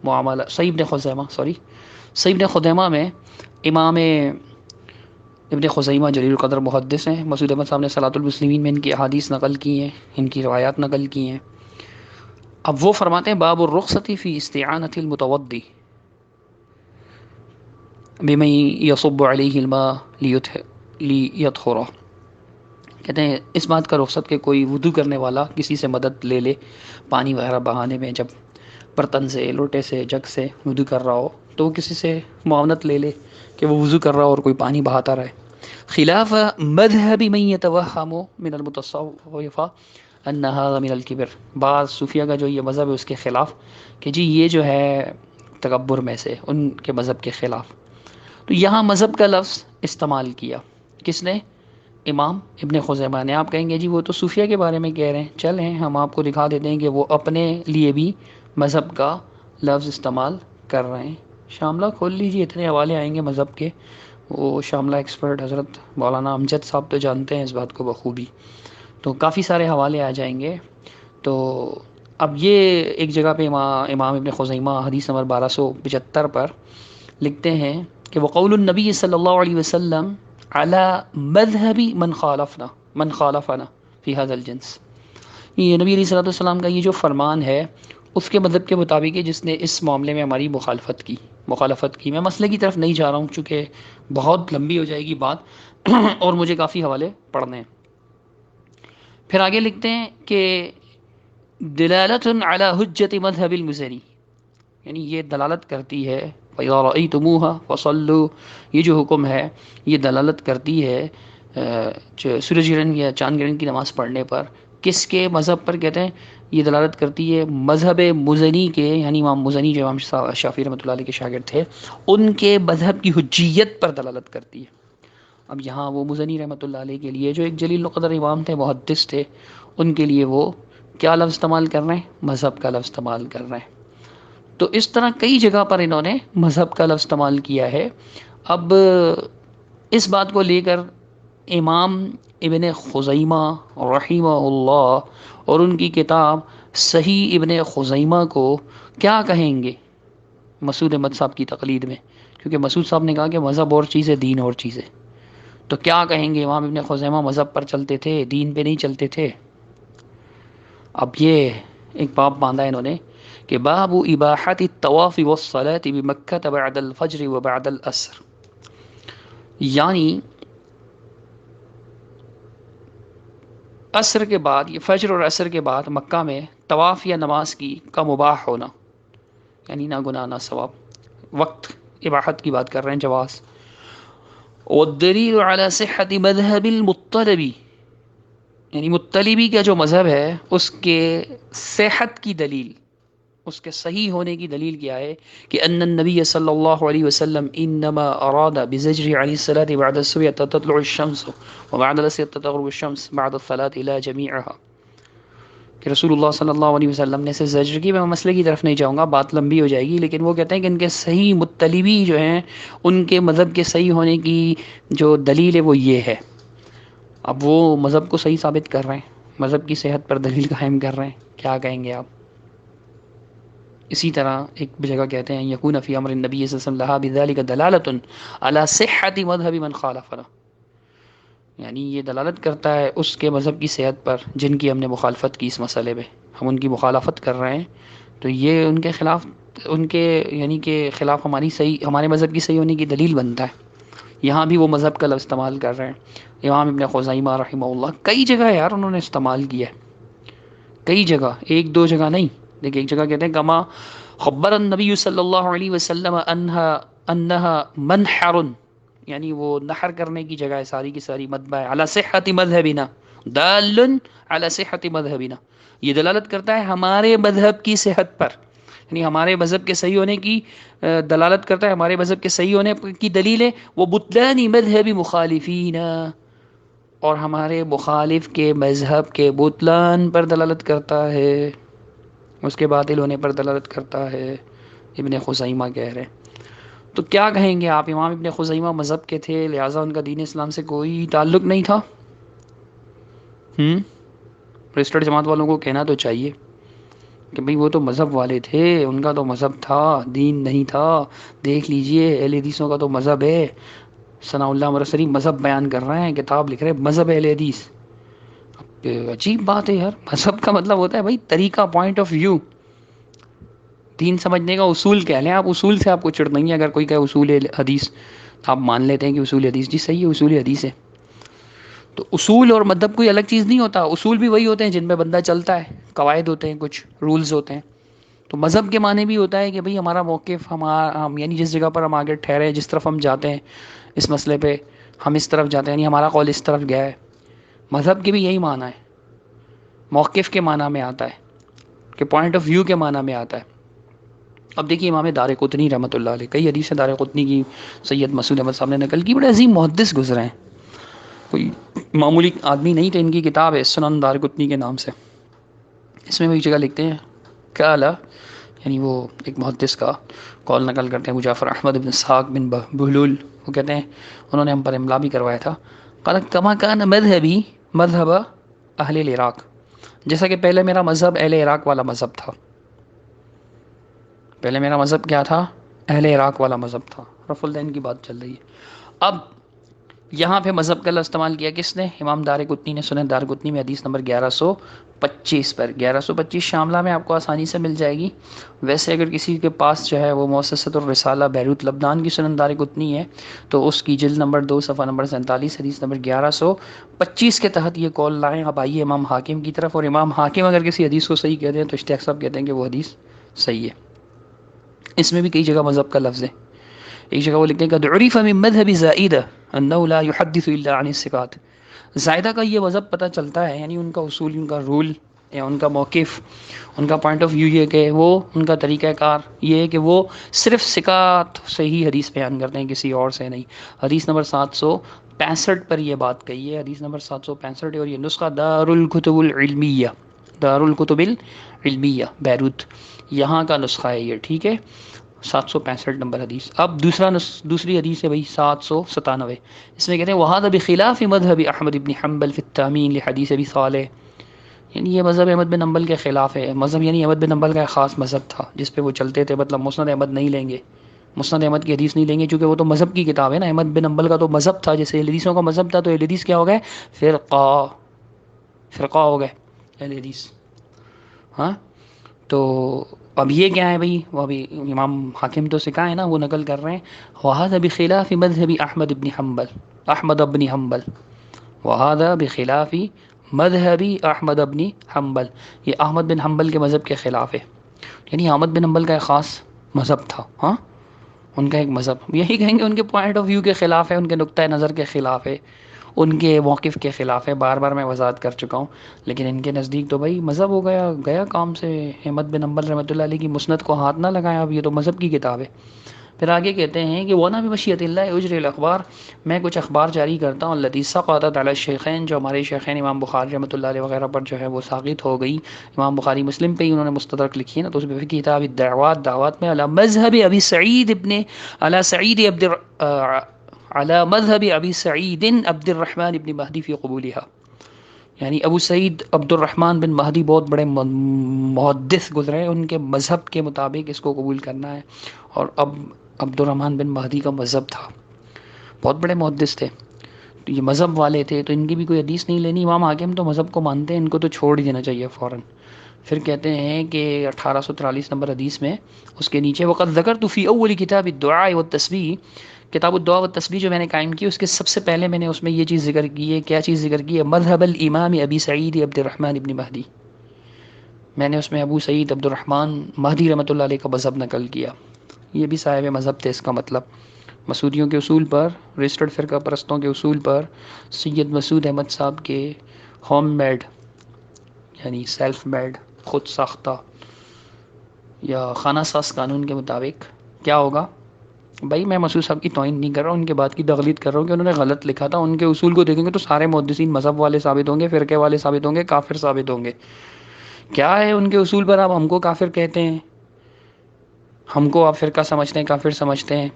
معاملہ صحیح ابن خزیمہ میں، امام ابن خزیمہ جلیل القدر محدث ہیں. مسعود احمد صاحب نے صلاۃ المسلمین میں ان کی احادیث نقل کی ہیں، ان کی روایات نقل کی ہیں. اب وہ فرماتے ہیں باب الرخصۃ فی استعانۃ المتوضی بمن یصب علیہ الماء لیطہرہ. کہتے ہیں اس بات کا رخصت کہ کوئی وضو کرنے والا کسی سے مدد لے لے پانی وغیرہ بہانے میں، جب برتن سے، لوٹے سے، جگ سے وضو کر رہا ہو تو وہ کسی سے معاونت لے لے کہ وہ وضو کر رہا ہو اور کوئی پانی بہاتا رہے. خلاف مذہب من یتوہم من المتصوفہ ان ھذا من الکبر، بعض صوفیہ کا جو یہ مذہب ہے اس کے خلاف کہ جی یہ جو ہے تکبر میں سے، ان کے مذہب کے خلاف. تو یہاں مذہب کا لفظ استعمال کیا کس نے؟ امام ابن خزیمہ نے. آپ کہیں گے جی وہ تو صوفیہ کے بارے میں کہہ رہے ہیں. چلیں ہم آپ کو دکھا دیتے ہیں کہ وہ اپنے لیے بھی مذہب کا لفظ استعمال کر رہے ہیں. شاملہ کھول لیجیے، اتنے حوالے آئیں گے مذہب کے. وہ شاملہ ایکسپرٹ حضرت مولانا امجد صاحب تو جانتے ہیں اس بات کو بخوبی، تو کافی سارے حوالے آ جائیں گے. تو اب یہ ایک جگہ پہ امام ابن خزیمہ حدیث نمبر 1275 پر لکھتے ہیں کہ وقول النبی صلی اللہ علیہ وسلم علی مذہب من خالفنا فی هذا الجنس. یہ نبی علیہ السلام کا یہ جو فرمان ہے اس کے مذہب کے مطابق ہے جس نے اس معاملے میں ہماری مخالفت کی. میں مسئلے کی طرف نہیں جا رہا ہوں چونکہ بہت لمبی ہو جائے گی بات اور مجھے کافی حوالے پڑھنے ہیں. پھر آگے لکھتے ہیں کہ دلالت علی حجت مذہب المزنی، یعنی یہ دلالت کرتی ہے فَإِذَا رَأَيْتُمُوهَا فَصَلُّوا، یہ جو حکم ہے یہ دلالت کرتی ہے سورج گرہن یا چاند گرہن کی نماز پڑھنے پر. کس کے مذہب پر؟ کہتے ہیں یہ دلالت کرتی ہے مذہب مزنی کے، یعنی امام مزنی جو امام شافعی رحمۃ اللہ علیہ کے شاگرد تھے، ان کے مذہب کی حجیت پر دلالت کرتی ہے. اب یہاں وہ مزنی رحمۃ اللہ علیہ کے لیے جو ایک جلیل القدر امام تھے، محدث تھے، ان کے لیے وہ کیا لفظ استعمال کر رہے ہیں؟ مذہب کا لفظ استعمال کر رہے ہیں. تو اس طرح کئی جگہ پر انہوں نے مذہب کا لفظ استعمال کیا ہے. اب اس بات کو لے کر امام ابن خزیمہ رحمہ اللہ اور ان کی کتاب صحیح ابن خزیمہ کو کیا کہیں گے مسعود احمد صاحب کی تقلید میں؟ کیونکہ مسعود صاحب نے کہا کہ مذہب اور چیز ہے، دین اور چیز ہے. تو کیا کہیں گے؟ امام ابن خزیمہ مذہب پر چلتے تھے، دین پہ نہیں چلتے تھے. اب یہ ایک باب باندھا انہوں نے کہ باب اباحت الطواف والصلاة بمکہ بعد الفجر وبعد العصر، یعنی عصر کے بعد، یہ فجر اور عصر کے بعد مکہ میں طواف یا نماز کا مباح ہونا، یعنی نہ گناہ نہ ثواب. وقت اباحت کی بات کر رہے ہیں، جواز. والدلیل علی صحت مذہب المطلبی، یعنی مطلبی کا جو مذہب ہے اس کے صحت کی دلیل، اس کے صحیح ہونے کی دلیل کیا ہے کہ ان النبی صلی اللہ علیہ وسلم انما اراد بزجر عن الصلاة بعد الصبح حتى تطلع الشمس وبعد العصر حتى تغرب الشمس بعد الصلاة الى جميعها، کہ رسول اللہ صلی اللہ علیہ وسلم نے سے زجر کی. میں مسئلے کی طرف نہیں جاؤں گا، بات لمبی ہو جائے گی، لیکن وہ کہتے ہیں کہ ان کے صحیح مطلبی جو ہیں ان کے مذہب کے صحیح ہونے کی جو دلیل ہے وہ یہ ہے. اب وہ مذہب کو صحیح ثابت کر رہے ہیں، مذہب کی صحت پر دلیل قائم کر رہے ہیں، کیا کہیں گے آپ؟ اسی طرح ایک جگہ کہتے ہیں یکون فی امر النبی صلی اللہ علیہ وسلم بذلک دلالۃ علی صحت مذہب من خالفنا، یعنی یہ دلالت کرتا ہے اس کے مذہب کی صحت پر جن کی ہم نے مخالفت کی. اس مسئلے میں ہم ان کی مخالفت کر رہے ہیں تو یہ ان کے خلاف، ان کے یعنی کہ خلاف ہمارے مذہب کی صحیح ہونے کی دلیل بنتا ہے. یہاں بھی وہ مذہب کا لفظ استعمال کر رہے ہیں. امام ابن خزیمہ رحمہ اللہ کئی جگہ یار انہوں نے استعمال کیا ہے، کئی جگہ، ایک دو جگہ نہیں. دیکھیں ایک جگہ کہتے ہیں کما خبر النبی صلی اللہ علیہ وسلم انہا منحر، یعنی وہ نحر کرنے کی جگہ ہے ساری کی ساری، مذبح ہے، علی صحت مذہبنا دال علی صحت مذہبنا، یہ دلالت کرتا ہے ہمارے مذہب کی صحت پر، یعنی ہمارے مذہب کے صحیح ہونے کی دلالت کرتا ہے، ہمارے مذہب کے صحیح ہونے کی دلیل ہے. وہ بطلان مذہب مخالفین، اور ہمارے مخالف کے مذہب کے بطلان پر دلالت کرتا ہے، اس کے باطل ہونے پر دلالت کرتا ہے. ابن خزیمہ کہہ رہے ہیں. تو کیا کہیں گے آپ؟ امام ابن خزیمہ مذہب کے تھے، لہٰذا ان کا دین اسلام سے کوئی تعلق نہیں تھا. پریسٹر جماعت والوں کو کہنا تو چاہیے کہ بھئی وہ تو مذہب والے تھے، ان کا تو مذہب تھا، دین نہیں تھا. دیکھ لیجئے اہل حدیثوں کا تو مذہب ہے. ثناء اللہ مرسری مذہب بیان کر رہے ہیں، کتاب لکھ رہے ہیں مذہب اہل حدیث. عجیب بات ہے یار، مذہب کا مطلب ہوتا ہے بھائی طریقہ، پوائنٹ آف ویو، دین سمجھنے کا اصول کہہ لیں آپ. اصول سے آپ کو چڑ نہیں ہے. اگر کوئی کہے اصول حدیث تو آپ مان لیتے ہیں کہ اصول حدیث جی صحیح ہے، اصول حدیث ہے. تو اصول اور مذہب کوئی الگ چیز نہیں ہوتا. اصول بھی وہی ہوتے ہیں جن پہ بندہ چلتا ہے، قواعد ہوتے ہیں، کچھ رولز ہوتے ہیں. تو مذہب کے معنی بھی ہوتا ہے کہ بھئی ہمارا موقف، ہم یعنی جس جگہ پر ہم آگے ٹھہرے، جس طرف ہم جاتے ہیں اس مسئلے پہ، ہم اس طرف جاتے ہیں، یعنی ہمارا قول اس طرف گیا ہے. مذہب کے بھی یہی معنی ہے، موقف کے معنی میں آتا ہے کہ پوائنٹ آف ویو کے معنی میں آتا ہے. اب دیکھیے امام دارقطنی رحمۃ اللہ علیہ، کئی حدیث دارقطنی کی سید مسعود احمد صاحب نے نقل کی، بڑے عظیم محدث گزرے ہیں، کوئی معمولی آدمی نہیں تھے. ان کی کتاب ہے سنن دارقطنی کے نام سے. اس میں بھی ایک جگہ لکھتے ہیں کالا، یعنی وہ ایک محدث کا قول نقل کرتے ہیں، ابو جعفر احمد بن اسحاق بن بہلول، وہ کہتے ہیں انہوں نے ہم پر املا بھی کروایا تھا. قال کما کان مذہبی مذہب اہل العراق، جیسا کہ پہلے میرا مذہب اہل عراق والا مذہب تھا. پہلے میرا مذہب کیا تھا؟ اہل عراق والا مذہب تھا. رفع الدین کی بات چل رہی ہے. اب یہاں پہ مذہب کا لفظ استعمال کیا کس نے؟ امام دارقطنی نے. سنن دارقطنی میں حدیث نمبر 1125 پر. 1125 شاملہ میں آپ کو آسانی سے مل جائے گی. ویسے اگر کسی کے پاس جو ہے وہ مؤسسۃ الرسالہ بیروت لبنان کی سنن دارقطنی ہے تو اس کی جلد نمبر 2 صفحہ نمبر 47 حدیث نمبر 1125 کے تحت یہ قول لائیں. اب آئیے امام حاکم کی طرف. اور امام حاکم اگر کسی حدیث کو صحیح کہتے ہیں تو اشتیاق صاحب کہتے ہیں کہ وہ حدیث صحیح ہے. اس میں بھی کئی جگہ مذہب کا لفظ ہے. ایک جگہ وہ لکھتے ہیں کہ عرف من مذهب زائدہ انه لا يحدث الا عن الثقات. زائدہ کا یہ مذہب پتہ چلتا ہے، یعنی ان کا اصول، ان کا رول یا ان کا موقف، ان کا پوائنٹ آف ویو یہ کہ وہ، ان کا طریقہ کار یہ ہے کہ وہ صرف ثقات سے ہی حدیث بیان کرتے ہیں، کسی اور سے نہیں. حدیث نمبر 765 پر یہ بات کہی ہے. حدیث نمبر 765 ہے، اور یہ نسخہ دار الکتب العلمیہ، دار الکتب العلمیہ بیروت، یہاں کا نسخہ ہے یہ. ٹھیک ہے، 765 نمبر حدیث. اب دوسری حدیث ہے بھائی 797. اس میں کہتے ہیں وَهَذَا بِخِلَافِ مَذْهَبِ احمد بن حنبل فی التامین لحدیث ابی صالح. یعنی یہ مذہب احمد بن حنبل کے خلاف ہے. مذہب یعنی احمد بن حنبل کا ایک خاص مذہب تھا جس پہ وہ چلتے تھے. مطلب مسند احمد نہیں لیں گے، مسند احمد کی حدیث نہیں لیں گے، چونکہ وہ تو مذہب کی کتاب ہے نا. احمد بن حنبل کا تو مذہب تھا، جیسے اہل حدیثوں کا مذہب تھا، تو اہل حدیث کیا ہو گئے؟ فرقہ ہو گئے اہل حدیث. ہاں، تو اب یہ کیا ہے بھائی؟ وہ ابھی امام حاکم تو سکھا ہے نا، وہ نقل کر رہے ہیں وَهَذَا بِخِلَافِ مَذْهَبِ احمد بن حنبل وَهَذَا بِخِلَافِ مذہبی احمد بن حنبل. یہ احمد بن حنبل کے مذہب کے خلاف ہے. یعنی احمد بن حنبل کا ایک خاص مذہب تھا، ہاں، ان کا ایک مذہب، یہی کہیں گے ان کے پوائنٹ آف ویو کے خلاف ہے، ان کے نقطۂ نظر کے خلاف ہے. ان کے موقف کے خلاف ہے، بار بار میں وضاحت کر چکا ہوں، لیکن ان کے نزدیک تو بھائی مذہب ہو گیا گیا کام سے۔ احمد بن حنبل رحمۃ اللہ علیہ کی مسند کو ہاتھ نہ لگائیں، اب یہ تو مذہب کی کتاب ہے۔ پھر آگے کہتے ہیں کہ وَأَنَا بِمَشِيَّةِ اللَّهِ أُجْرِي الْأَخْبَارَ، میں کچھ اخبار جاری کرتا ہوں، التي سقطت علی الشیخین، جو ہمارے شیخین امام بخاری رحمۃ اللہ علیہ وغیرہ پر جو ہے وہ ساقط ہو گئی۔ امام بخاری مسلم پہ ہی انہوں نے مستدرک لکھی ہے نا، تو اس میں پھر کتاب الدعوات، دعوات میں علی مذہب ابی سعید ابن علی سعید عبد علی مذہب ابی سعید عبد الرحمن ابن مہدی فی قبولها، یعنی ابو سعید عبد الرحمن بن مہدی بہت بڑے محدث گزرے، ان کے مذہب کے مطابق اس کو قبول کرنا ہے۔ اور اب عبد الرحمن بن مہدی کا مذہب تھا، بہت بڑے محدث تھے، تو یہ مذہب والے تھے، تو ان کی بھی کوئی حدیث نہیں لینی۔ امام حاکم تو مذہب کو مانتے ہیں، ان کو تو چھوڑ ہی دینا چاہیے فوراً۔ پھر کہتے ہیں کہ 1843 نمبر حدیث میں اس کے نیچے وقد ذکرت فی اول کتاب الدعاء والتسبیح، کتاب الدعاء والتسبیح جو میں نے قائم کی، اس کے سب سے پہلے میں نے اس میں یہ چیز ذکر کی ہے۔ کیا چیز ذکر کی ہے؟ مذہب الامام ابی سعید عبد الرحمن ابن مہدی، میں نے اس میں ابو سعید عبد الرحمن مہدی رحمۃ اللہ علیہ کا مذہب نقل کیا۔ یہ بھی صاحب مذہب تھے، اس کا مطلب مسعودیوں کے اصول پر، رجسٹرڈ فرقہ پرستوں کے اصول پر، سید مسعود احمد صاحب کے ہوم میڈ یعنی سیلف میڈ، خود ساختہ یا خانہ ساز قانون کے مطابق کیا ہوگا؟ بھائی میں مسعود صاحب کی توہین نہیں کر رہا ہوں، ان کے بات کی تغلید کر رہا ہوں کہ انہوں نے غلط لکھا تھا۔ ان کے اصول کو دیکھیں گے تو سارے محدثین مذہب والے ثابت ہوں گے، فرقے والے ثابت ہوں گے، کافر ثابت ہوں گے۔ کیا ہے ان کے اصول پر آپ ہم کو کافر کہتے ہیں، ہم کو آپ فرقہ سمجھتے ہیں، کافر سمجھتے ہیں،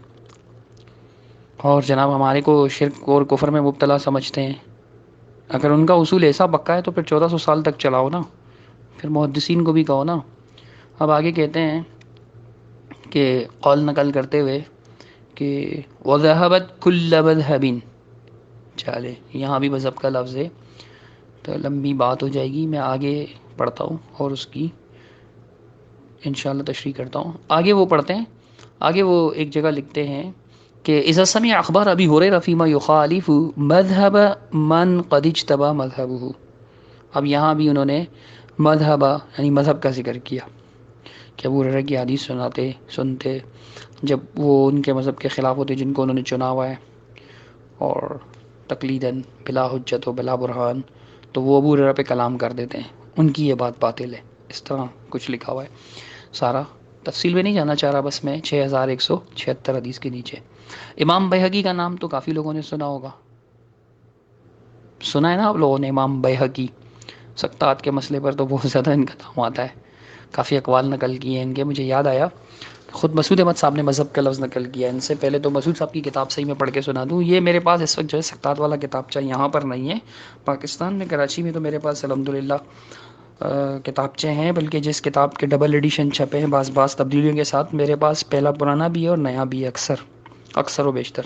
اور جناب ہمارے کو شرک اور کفر میں مبتلا سمجھتے ہیں۔ اگر ان کا اصول ایسا پکا ہے تو پھر 1400 سال تک چلاؤ نا، پھر محدثین کو بھی کہو نا۔ اب آگے کہتے ہیں کہ قول نقل کرتے ہوئے کہ وَذَهَبَتْ كُلَّ مَذْهَبٍ، چلے یہاں بھی مذہب کا لفظ ہے تو لمبی بات ہو جائے گی، میں آگے پڑھتا ہوں اور اس کی انشاءاللہ تشریح کرتا ہوں۔ آگے وہ پڑھتے ہیں، آگے وہ ایک جگہ لکھتے ہیں کہ اذا سمع اخبار ابی ہریرہ فیما یخالف مذہب من قد اجتبى مذہبہ، اب یہاں بھی انہوں نے مذہبہ یعنی مذہب کا ذکر کیا کہ ابو ہریرہ کی حدیث سنتے جب وہ ان کے مذہب کے خلاف ہوتے جن کو انہوں نے چنا ہوا ہے، اور تقلیداً بلا حجت و بلا برہان، تو وہ ابو ہریرہ پہ کلام کر دیتے ہیں، ان کی یہ بات باطل ہے۔ اس طرح کچھ لکھا ہوا ہے، سارا تفصیل میں نہیں جانا چاہ رہا، بس میں 6176 حدیث کے نیچے۔ امام بیہقی کا نام تو کافی لوگوں نے سنا ہوگا، سنا ہے نا آپ لوگوں نے؟ امام بیہقی سقطات کے مسئلے پر تو بہت زیادہ ان کا نام آتا ہے، کافی اقوال نقل کیے ہیں ان کے۔ مجھے یاد آیا خود مسعود احمد صاحب نے مذہب کا لفظ نقل کیا ان سے پہلے، تو مسعود صاحب کی کتاب سے ہی میں پڑھ کے سنا دوں۔ یہ میرے پاس اس وقت جو ہے سقطات والا کتابچہ یہاں پر نہیں ہے، پاکستان میں کراچی میں تو میرے پاس الحمدللہ کتابچے ہیں، بلکہ جس کتاب کے ڈبل ایڈیشن چھپے ہیں بعض تبدیلیوں کے ساتھ، میرے پاس پہلا پرانا بھی ہے اور نیا بھی ہے، اکثر و بیشتر۔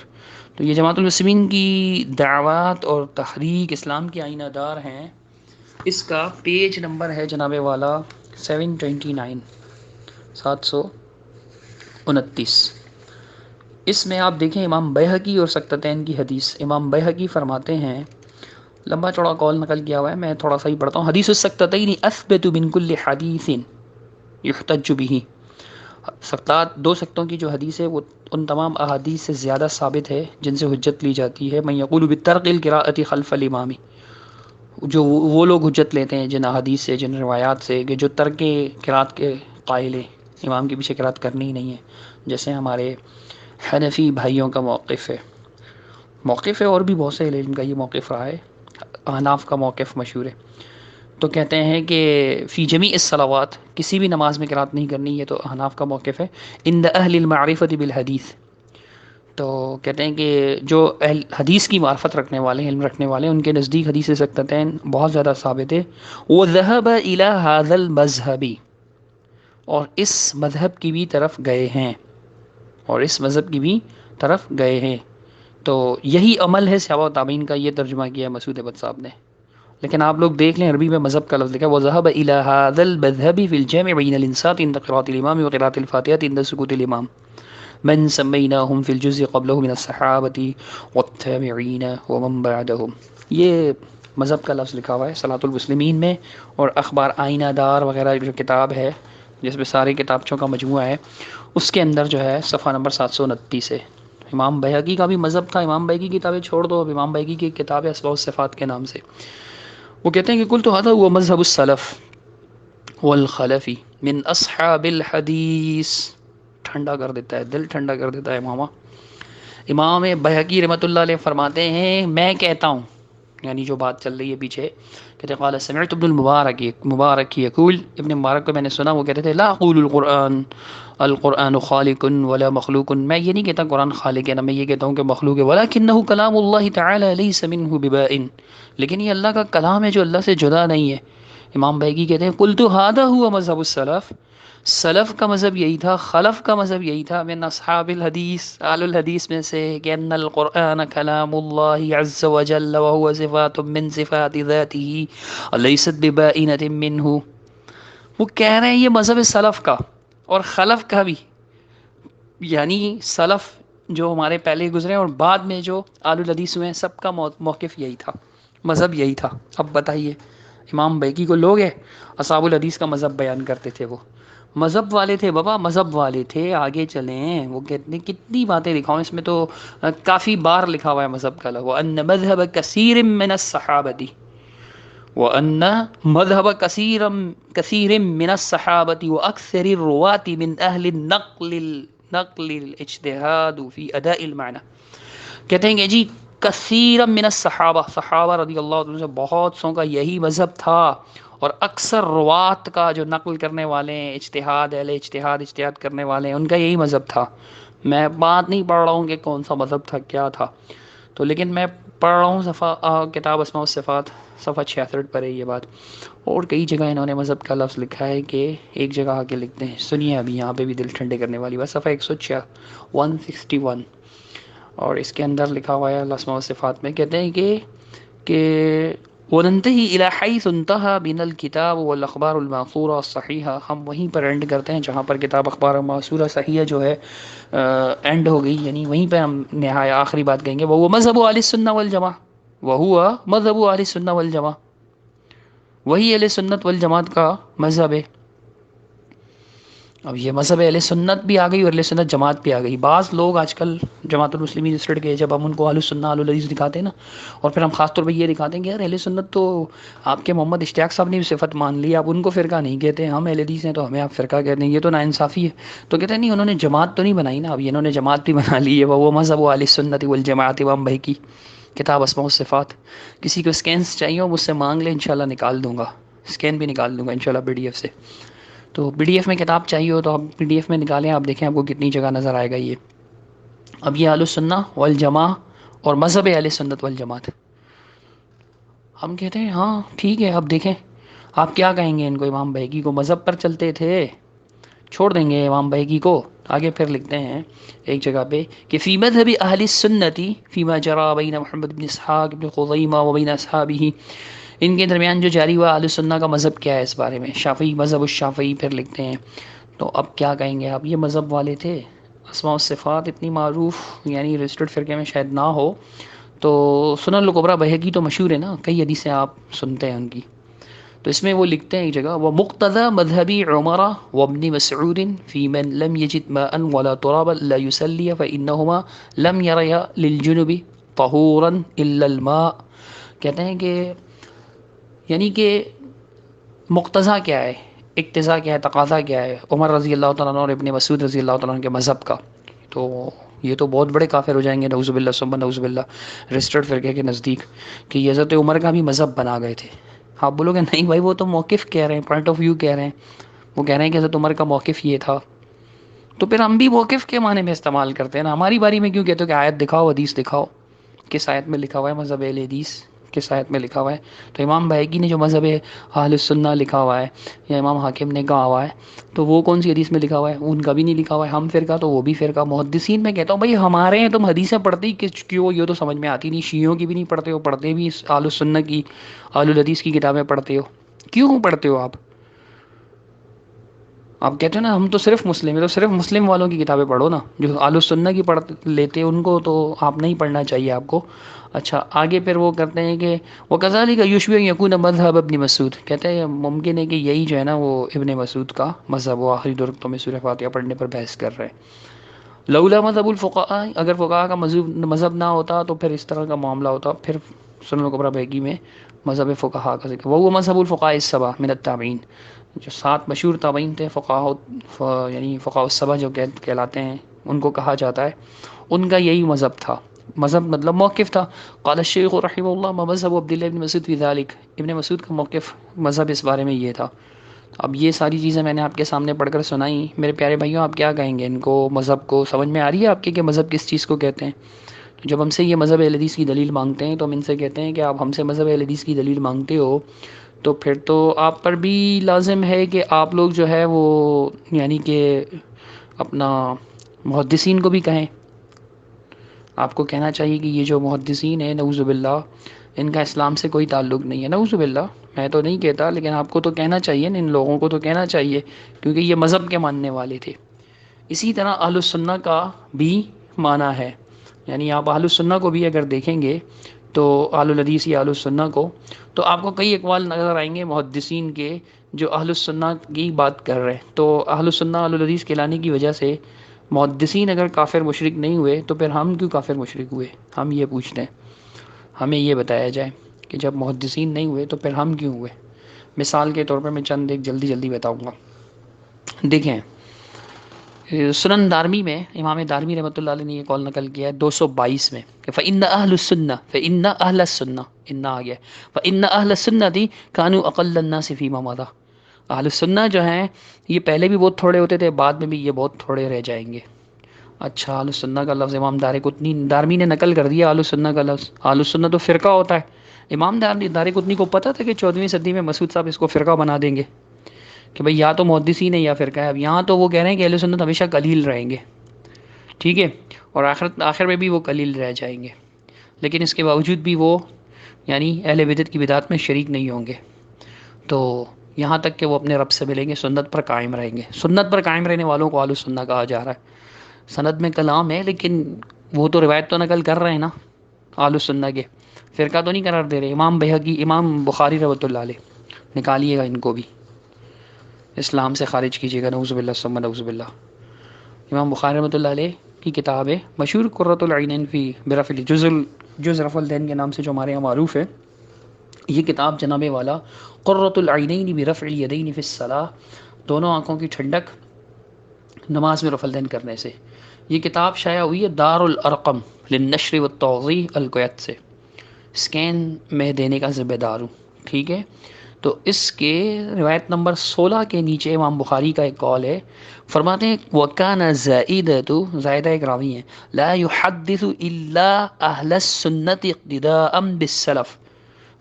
تو یہ جماعت المسلمین کی دعوات اور تحریک اسلام کی آئینہ دار ہیں، اس کا پیج نمبر ہے جناب والا 729، 729۔ اس میں آپ دیکھیں امام بیہقی اور سقطتین کی حدیث، امام بیہقی فرماتے ہیں، لمبا چوڑا قول نقل کیا ہوا ہے، میں تھوڑا سا ہی پڑھتا ہوں۔ حدیث السقطتین اثبت من کل حدیث یحتج به، سقطات دو سقطوں کی جو حدیث ہے وہ ان تمام احادیث سے زیادہ ثابت ہے جن سے حجت لی جاتی ہے۔ من یقول بترک القراءۃ خلف الامام، جو وہ لوگ حجت لیتے ہیں جن احادیث سے، جن روایات سے، کہ جو ترک قراءت کے قائل ہیں، امام کے پیچھے قراءت کرنی ہی نہیں ہے، جیسے ہمارے حنفی بھائیوں کا موقف ہے اور بھی بہت سے علم کا یہ موقف رہا ہے، احناف کا موقف مشہور ہے۔ تو کہتے ہیں کہ فی جمیع الصلوات، کسی بھی نماز میں قراءت نہیں کرنی، یہ تو احناف کا موقف ہے۔ عند اہل المعرفۃ بالحدیث، تو کہتے ہیں کہ جو اہل حدیث کی معرفت رکھنے والے، علم رکھنے والے، ان کے نزدیک حدیث سقطتین بہت زیادہ ثابت ہے۔ وذهب الى هذا المذهب، اور اس مذہب کی بھی طرف گئے ہیں، تو یہی عمل ہے صحابہ و تابعین کا، یہ ترجمہ کیا ہے مسعود احمد صاحب نے۔ لیکن آپ لوگ دیکھ لیں عربی میں مذہب کا لفظ لکھا ہے، وذهب الى هذا المذهب في الجامع بين الانصات عند قراءة الامام وقراءة الفاتحة عند سكوت الامام من سميناهم في الجزء قبله من الصحابة والتابعين ومن بعدهم، یہ مذہب کا لفظ لکھا ہوا ہے صلاۃ المسلمین میں، اور اخبار آئینہ دار وغیرہ جو کتاب ہے جس میں سارے کتابچوں کا مجموعہ ہے، اس کے اندر جو ہے صفحہ نمبر 729 ہے، امام بیہقی کا بھی مذہب تھا. امام بیہقی کی کتابیں چھوڑ دو, اب امام بیہقی کی کتاب ہے اسماء الصفات کے نام سے. وہ کہتے ہیں کہ قلت هذا هو مذهب السلف والخلف من اصحاب الحدیث. ٹھنڈا کر دیتا ہے, دل ٹھنڈا کر دیتا ہے ماما. امام بیہقی رحمۃ اللہ علیہ فرماتے ہیں میں کہتا ہوں, یعنی جو بات چل رہی ہے پیچھے, کہتے ہیں قال سمعت ابن المبارک یقول, ابن مبارک کو میں نے سنا وہ کہتے تھے لا اقول القرآن خالق ولا مخلوق, میں یہ نہیں کہتا قرآن خالق ہے, نہ میں یہ کہتا ہوں کہ مخلوق ہے, ولکنہ کلام اللہ تعالی لیس منہ ببائن, لیکن یہ اللہ کا کلام ہے جو اللہ سے جدا نہیں ہے. امام بیہقی کہتے ہیں قلت ھذا ھو مذہب السلف, سلف کا مذہب یہی تھا, خلف کا مذہب یہی تھا, من اصحاب الحدیث, اہل الحدیث میں سے, کہ ان القرآن کلام اللہ عز وجل وهو صفات من صفات ذاته لیست ببائنۃ منہ. وہ کہہ رہے ہیں یہ مذہب سلف کا اور خلف کا بھی, یعنی سلف جو ہمارے پہلے گزرے اور بعد میں جو اہل الحدیث ہوئے ہیں سب کا موقف یہی تھا, مذہب یہی تھا. اب بتائیے امام بیہقی کو لوگ ہیں اصحاب الحدیث کا مذہب بیان کرتے تھے, وہ مذہب والے تھے بابا, مذہب والے تھے. آگے چلیں, وہ کہتے ہیں کتنی باتیں لکھا ہوں اس میں تو کافی بار لکھا ہوا ہے مذہب کا. وَأَنَّ مَذْهَبَ كَثِيرٍ مِّنَ الصَّحَابَةِ وَأَنَّ مَذْهَبَ كَثِيرٍ مِّنَ الصَّحَابَةِ وَأَكْثَرِ الرُّوَاةِ مِنْ أَهْلِ النَّقْلِ الْاجْتِهَادُ فِي أَدَاءِ الْمَعْنَى. کہتے ہیں کہ جی کثیر من الصحابہ, صحابہ رضی اللہ عنہ سے بہت سو کا یہی مذہب تھا, اور اکثر روات کا جو نقل کرنے والے ہیں, اجتہاد اہل اجتہاد کرنے والے ہیں, ان کا یہی مذہب تھا. میں بات نہیں پڑھ رہا ہوں کہ کون سا مذہب تھا کیا تھا, تو لیکن میں پڑھ رہا ہوں کتاب اسماء الصفات صفحہ 66 پر ہے یہ بات. اور کئی جگہ انہوں نے مذہب کا لفظ لکھا ہے کہ ایک جگہ آ کے لکھتے ہیں, سنیے ابھی یہاں پہ بھی دل ٹھنڈے کرنے والی بات, صفحہ 161, اور اس کے اندر لکھا ہوا ہے اسماء والصفات میں, کہتے ہیں کہ وَنَنْتَهِي إِلَى حَيْثُ انْتَهَى بِنَا الْكِتَابُ وَالْأَخْبَارُ الْمَأْثُورَةُ الصَّحِيحَةُ. ہم وہیں پر اینڈ کرتے ہیں جہاں پر کتاب اخبار موثورہ صحیحہ جو ہے اینڈ ہو گئی, یعنی وہیں پہ ہم نہایا آخری بات کہیں گے. وَهُوَ مَذْهَبُ أَهْلِ السُّنَّةِ وَالْجَمَاعَةِ, وَهُوَ مَذْهَبُ أَهْلِ السُّنَّةِ وَالْجَمَاعَةِ, وہی اہل سنت والجماعت کا مذہب ہے. اب یہ مذہب اہل سنت بھی آ گئی اور اہل سنت جماعت بھی آ گئی. بعض لوگ آج کل جماعت المسلمین رجسٹرڈ کے جب ہم ان کو اہل السنہ اہل الحدیث دکھاتے ہیں نا, اور پھر ہم خاص طور پہ یہ دکھاتے ہیں کہ یار اہل سنت تو آپ کے محمد اشتیاق صاحب نے بھی صفت مان لی, آپ ان کو فرقہ نہیں کہتے, ہم اہل حدیث ہیں تو ہمیں آپ فرقہ کہتے ہیں, یہ تو ناانصافی ہے. تو کہتے ہیں نہیں انہوں نے جماعت تو نہیں بنائی نا, اب انہوں نے جماعت بھی بنا لی ہے. وہ مذہب اہل السنۃ والجماعۃ, امام بیہقی کتاب اسماء والصفات. کسی کو اسکینس چاہیے ہو مجھ سے مانگ لیں, انشاءاللہ نکال دوں گا, اسکین بھی نکال دوں گا انشاءاللہ PDF سے. تو PDF میں کتاب چاہیے ہو تو آپ PDF میں نکالیں, آپ دیکھیں آپ کو کتنی جگہ نظر آئے گا یہ. اب یہ اہل السنہ والجماعہ اور مذہب اہل سنت والجماعت. ہم کہتے ہیں ہاں ٹھیک ہے, اب دیکھیں آپ کیا کہیں گے ان کو. امام بیہقی کو مذہب پر چلتے تھے, چھوڑ دیں گے امام بیہقی کو. آگے پھر لکھتے ہیں ایک جگہ پہ کہ فی مذہب اہل السنۃ فیما جرى بین محمد بن اسحاق بن خزیمہ وبین اصحابہ, ان کے درمیان جو جاری ہوا اہل سنہ کا مذہب کیا ہے اس بارے میں. شافعی مذہب الشافعی پھر لکھتے ہیں. تو اب کیا کہیں گے آپ, یہ مذہب والے تھے. اسماء والصفات اتنی معروف یعنی رجسٹرڈ فرقے میں شاید نہ ہو, تو سنن الکبریٰ بیہقی تو مشہور ہے نا, کئی حدیثیں آپ سنتے ہیں ان کی. تو اس میں وہ لکھتے ہیں ایک جگہ وَمُقْتَضَى مَذْهَبِ عُمَرَ وَابْنِ مَسْعُودٍ فِي مَنْ لَمْ يَجِدْ مَاءً وَلَا تُرَابًا لَا يُصَلِّيَ فَإِنَّهُمَا لَمْ يَرَيَا لِلْجُنُبِ طَهُورًا إِلَّا الْمَاءَ. کہتے ہیں کہ یعنی کہ مقتضا کیا ہے, اقتضا کیا ہے, تقاضا کیا ہے عمر رضی اللہ تعالیٰ عنہ اور ابن مسعود رضی اللہ تعالیٰ عنہ کے مذہب کا. تو یہ تو بہت بڑے کافر ہو جائیں گے نعوذ باللہ ثم نعوذ باللہ رجسٹرڈ فرقے کے نزدیک, کہ یہ حضرت عمر کا بھی مذہب بنا گئے تھے. آپ بولو گے نہیں بھائی وہ تو موقف کہہ رہے ہیں, پوائنٹ آف ویو کہہ رہے ہیں, وہ کہہ رہے ہیں کہ حضرت عمر کا موقف یہ تھا. تو پھر ہم بھی موقف کے معنی میں استعمال کرتے ہیں نا, ہماری باری میں کیوں کہتے ہو کہ آیت دکھاؤ حدیث دکھاؤ, کس آیت میں لکھا ہوا ہے مذہب اہل حدیث, کس آیت میں لکھا ہوا ہے. تو امام بیہقی نے جو مذہب اہل السنہ لکھا ہوا ہے یا امام حاکم نے کہا ہوا ہے, تو وہ کون سی حدیث میں لکھا ہوا ہے, ان کا بھی نہیں لکھا ہوا ہے. ہم فرقہ تو وہ بھی فرقہ. محدثین میں کہتا ہوں بھائی ہمارے ہیں تم حدیثیں پڑھتے ہی کیوں, یہ تو سمجھ میں آتی نہیں. شیعوں کی بھی نہیں پڑھتے ہو, پڑھتے بھی اہل السنہ کی اہل الحدیث کی کتابیں پڑھتے ہو, کیوں پڑھتے ہو آپ کہتے ہو نا ہم تو صرف مسلم ہیں, تو صرف مسلم والوں کی کتابیں پڑھو نا, جو اہل السنہ کی پڑھ لیتے ان کو تو آپ نہیں پڑھنا چاہیے آپ کو. اچھا آگے پھر وہ کرتے ہیں کہ وَكَذَلِكَ يُشْبِهُ أَن يَكُونَ مَذْهَبَ ابْنِ مسعود, کہتے ہیں ممکن ہے کہ یہی جو ہے نا وہ ابن مسعود کا مذہب, وہ آخری دو رکعتوں میں سورہ فاتحہ پڑھنے پر بحث کر رہے ہیں. لولا مذہب الفقہاء، اگر فقہا کا مذہب نہ ہوتا تو پھر اس طرح کا معاملہ ہوتا. پھر سنن الکبریٰ بہقی میں مذہب فقہا کا ذکر، وہ مذہب الفقہاء السبع من التابعین، جو 7 مشہور تابعین تھے یعنی فقہاء السبع جو کہلاتے ہیں، ان کو کہا جاتا ہے، ان کا یہی مذہب تھا. مذہب مطلب موقف تھا. قال الشیخ رحمہ اللہ ما مذہب عبداللہ بن مسعود فی ذلک، ابن مسعود کا موقف مذہب اس بارے میں یہ تھا. اب یہ ساری چیزیں میں نے آپ کے سامنے پڑھ کر سنائی. میرے پیارے بھائیوں، آپ کیا کہیں گے؟ ان کو مذہب کو سمجھ میں آ رہی ہے آپ کے کہ مذہب کس چیز کو کہتے ہیں؟ تو جب ہم سے یہ مذہب اہل حدیث کی دلیل مانگتے ہیں تو ہم ان سے کہتے ہیں کہ آپ ہم سے مذہب اہل حدیث کی دلیل مانگتے ہو تو پھر تو آپ پر بھی لازم ہے کہ آپ لوگ جو ہے وہ یعنی کہ اپنا محدثین کو بھی کہیں. آپ کو کہنا چاہیے کہ یہ جو محدثین ہیں نعوذ باللہ، ان کا اسلام سے کوئی تعلق نہیں ہے. نعوذ باللہ، میں تو نہیں کہتا، لیکن آپ کو تو کہنا چاہیے نا، ان لوگوں کو تو کہنا چاہیے، کیونکہ یہ مذہب کے ماننے والے تھے. اسی طرح اہل السنہ کا بھی معنی ہے، یعنی آپ اہل السنہ کو بھی اگر دیکھیں گے تو اہل الحدیث یا اہل السنہ کو، تو آپ کو کئی اقوال نظر آئیں گے محدثین کے جو اہل السنہ کی بات کر رہے ہیں. تو اہل السنہ اہل الحدیث کہلانے کی وجہ سے محدثین اگر کافر مشرک نہیں ہوئے تو پھر ہم کیوں کافر مشرک ہوئے؟ ہم یہ پوچھتے ہیں. ہمیں یہ بتایا جائے کہ جب محدثین نہیں ہوئے تو پھر ہم کیوں ہوئے؟ مثال کے طور پر میں چند ایک جلدی بتاؤں گا. دیکھیں، سنن دارمی میں امام دارمی رحمۃ اللہ علیہ نے یہ قول نقل کیا ہے 222 میں کہ فإن أهل السنة فإن أهل السنة ان آ گیا فإن أهل السنة كانوا أقل الناس فيما مضى. اہل السنہ جو ہیں یہ پہلے بھی بہت تھوڑے ہوتے تھے، بعد میں بھی یہ بہت تھوڑے رہ جائیں گے. اچھا، اہل السنہ کا لفظ امام دارمی نے نقل کر دیا. اہل السنہ کا لفظ، اہل السنہ تو فرقہ ہوتا ہے. امام دارقطنی کو پتہ تھا کہ 14ویں صدی میں مسعود صاحب اس کو فرقہ بنا دیں گے کہ بھئی یا تو محدثین ہے یا فرقہ ہے. اب یہاں تو وہ کہہ رہے ہیں کہ اہل سنت ہمیشہ قلیل رہیں گے، ٹھیک ہے، اور آخر میں بھی وہ قلیل رہ جائیں گے، لیکن اس کے باوجود بھی وہ یعنی اہل بدعت کی بدعت میں شریک نہیں ہوں گے. تو یہاں تک کہ وہ اپنے رب سے ملیں گے، سنت پر قائم رہیں گے. سنت پر قائم رہنے والوں کو اہل السنہ کہا جا رہا ہے. سند میں کلام ہے لیکن وہ تو روایت تو نقل کر رہے ہیں نا اہل السنہ کے، فرقہ تو نہیں قرار دے رہے. امام بہقی، امام بخاری رحمۃ اللہ علیہ، نکالیے گا ان کو بھی، اسلام سے خارج کیجیے گا، نعوذ باللہ ثم نعوذ باللہ. امام بخاری رحمۃ اللہ علیہ کی کتاب ہے مشہور قرۃ العینین فی برفع جز رفع الدین کے نام سے جو ہمارے یہاں معروف ہے. یہ کتاب جناب والا قرۃ العینین برفع الیدین فی الصلاۃ، دونوں آنکھوں کی ٹھنڈک نماز میں رفع الدین کرنے سے، یہ کتاب شائع ہوئی ہے دار الارقم للنشر والتوضیح الکویت سے. اسکین میں دینے کا ذمہ دار ہوں، ٹھیک ہے. تو اس کے روایت نمبر 16 کے نیچے امام بخاری کا ایک قول ہے، فرماتے ہیں وَكَانَ زَائِدَةُ، زائدہ ایک راوی ہیں، لَا يُحَدِّثُ إِلَّا أَهْلَ السُّنَّةِ اقْتِدَاءً بِالسَّلَفِ.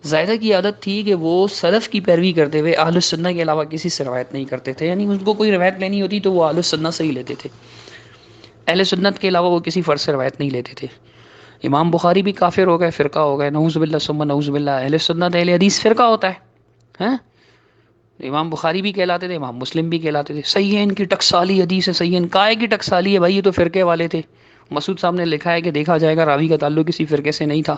زائدہ کی عادت تھی کہ وہ سلف کی پیروی کرتے ہوئے اہل السنہ کے علاوہ کسی سے روایت نہیں کرتے تھے. یعنی ان کو کوئی روایت لینی ہوتی تو وہ اہل السنہ سے ہی لیتے تھے، اہل سنت کے علاوہ وہ کسی فرد سے روایت نہیں لیتے تھے. امام بخاری بھی کافر ہو گئے، فرقہ ہو گئے، نعوذ باللہ ثم نعوذ باللہ. اہل سنت اہل حدیث فرقہ ہوتا ہے ہاں. امام بخاری بھی کہلاتے تھے، امام مسلم بھی کہلاتے تھے. صحیح ہے، ان کی ٹکسالی حدیث ہے، صحیح ہے، کائے کی ٹکسالی ہے بھائی، یہ تو فرقے والے تھے. مسعود صاحب نے لکھا ہے کہ دیکھا جائے گا راوی کا تعلق کسی فرقے سے نہیں تھا،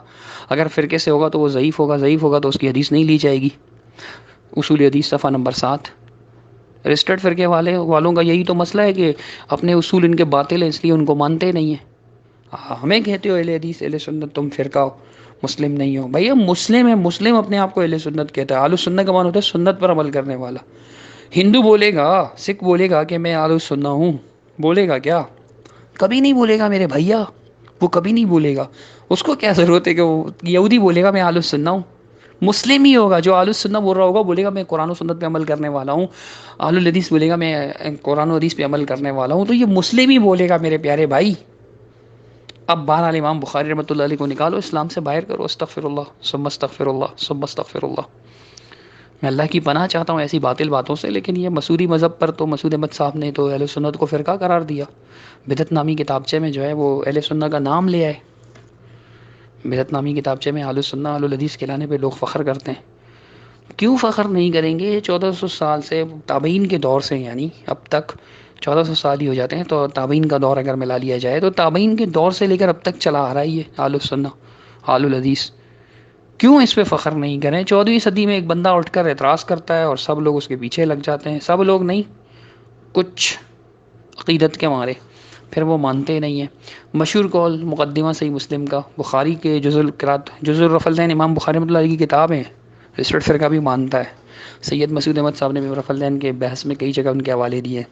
اگر فرقے سے ہوگا تو وہ ضعیف ہوگا، ضعیف ہوگا تو اس کی حدیث نہیں لی جائے گی. اصول حدیث صفحہ نمبر 7. رجسٹرڈ فرقے والوں کا یہی تو مسئلہ ہے کہ اپنے اصول ان کے باطل ہیں، اس لیے ان کو مانتے نہیں ہیں. ہمیں کہتے ہو اہل حدیث اہل سنت، تم فرقہ ہو، مسلم نہیں ہو. بھائی ہم مسلم ہیں، مسلم اپنے آپ کو اہل سنت کہتا ہے. اہل سنت کا معنی ہوتا ہے سنت پر عمل کرنے والا. ہندو بولے گا، سکھ بولے گا کہ میں اہل سنت ہوں، بولے گا کیا؟ کبھی نہیں بولے گا میرے بھیا، وہ کبھی نہیں بولے گا. اس کو کیا ضرورت ہے کہ وہ یہودی بولے گا میں اہل سنت ہوں. مسلم ہی ہوگا جو اہل سنت بول رہا ہوگا، بولے گا میں قرآن و سنت پہ عمل کرنے والا ہوں. اہل الحدیث بولے گا میں قرآن و حدیث پہ عمل کرنے والا ہوں. تو یہ مسلم ہی بولے گا میرے پیارے بھائی. اب بہرحال امام بخاری رحمۃ اللہ علیہ کو نکالو، اسلام سے باہر کرو. استغفر اللہ ثم استغفر اللہ ثم استغفر اللہ. میں اللہ کی پناہ چاہتا ہوں ایسی باطل باتوں سے. لیکن یہ مسعودی مذہب پر تو مسعود احمد صاحب نے تو اہل سنت کو فرقہ قرار دیا. بدعت نامی کتابچے میں جو ہے وہ اہل سنت کا نام لے آئے. بدعت نامی کتابچے میں اہل سنت اہل الحدیث کہلانے پہ لوگ فخر کرتے ہیں. کیوں فخر نہیں کریں گے؟ 1400 سال سے تابعین کے دور سے، یعنی اب تک 1400 سال ہی ہو جاتے ہیں. تو تابعین کا دور اگر ملا لیا جائے تو تابعین کے دور سے لے کر اب تک چلا آ رہا ہے یہ اہل سنت اہل الحدیث. کیوں اس پہ فخر نہیں کریں؟ 14ویں صدی میں ایک بندہ اٹھ کر اعتراض کرتا ہے اور سب لوگ اس کے پیچھے لگ جاتے ہیں. سب لوگ نہیں، کچھ عقیدت کے مارے. پھر وہ مانتے نہیں ہیں. مشہور قول مقدمہ صحیح مسلم کا، بخاری کے جزء القرات، جزء الرفع، امام بخاری رحمۃ اللہ علیہ کی کتاب ہے، رسٹ فرقہ بھی مانتا ہے. سید مسعود احمد صاحب نے بھی رفع الدین کے بحث میں کئی جگہ ان کے حوالے دیے.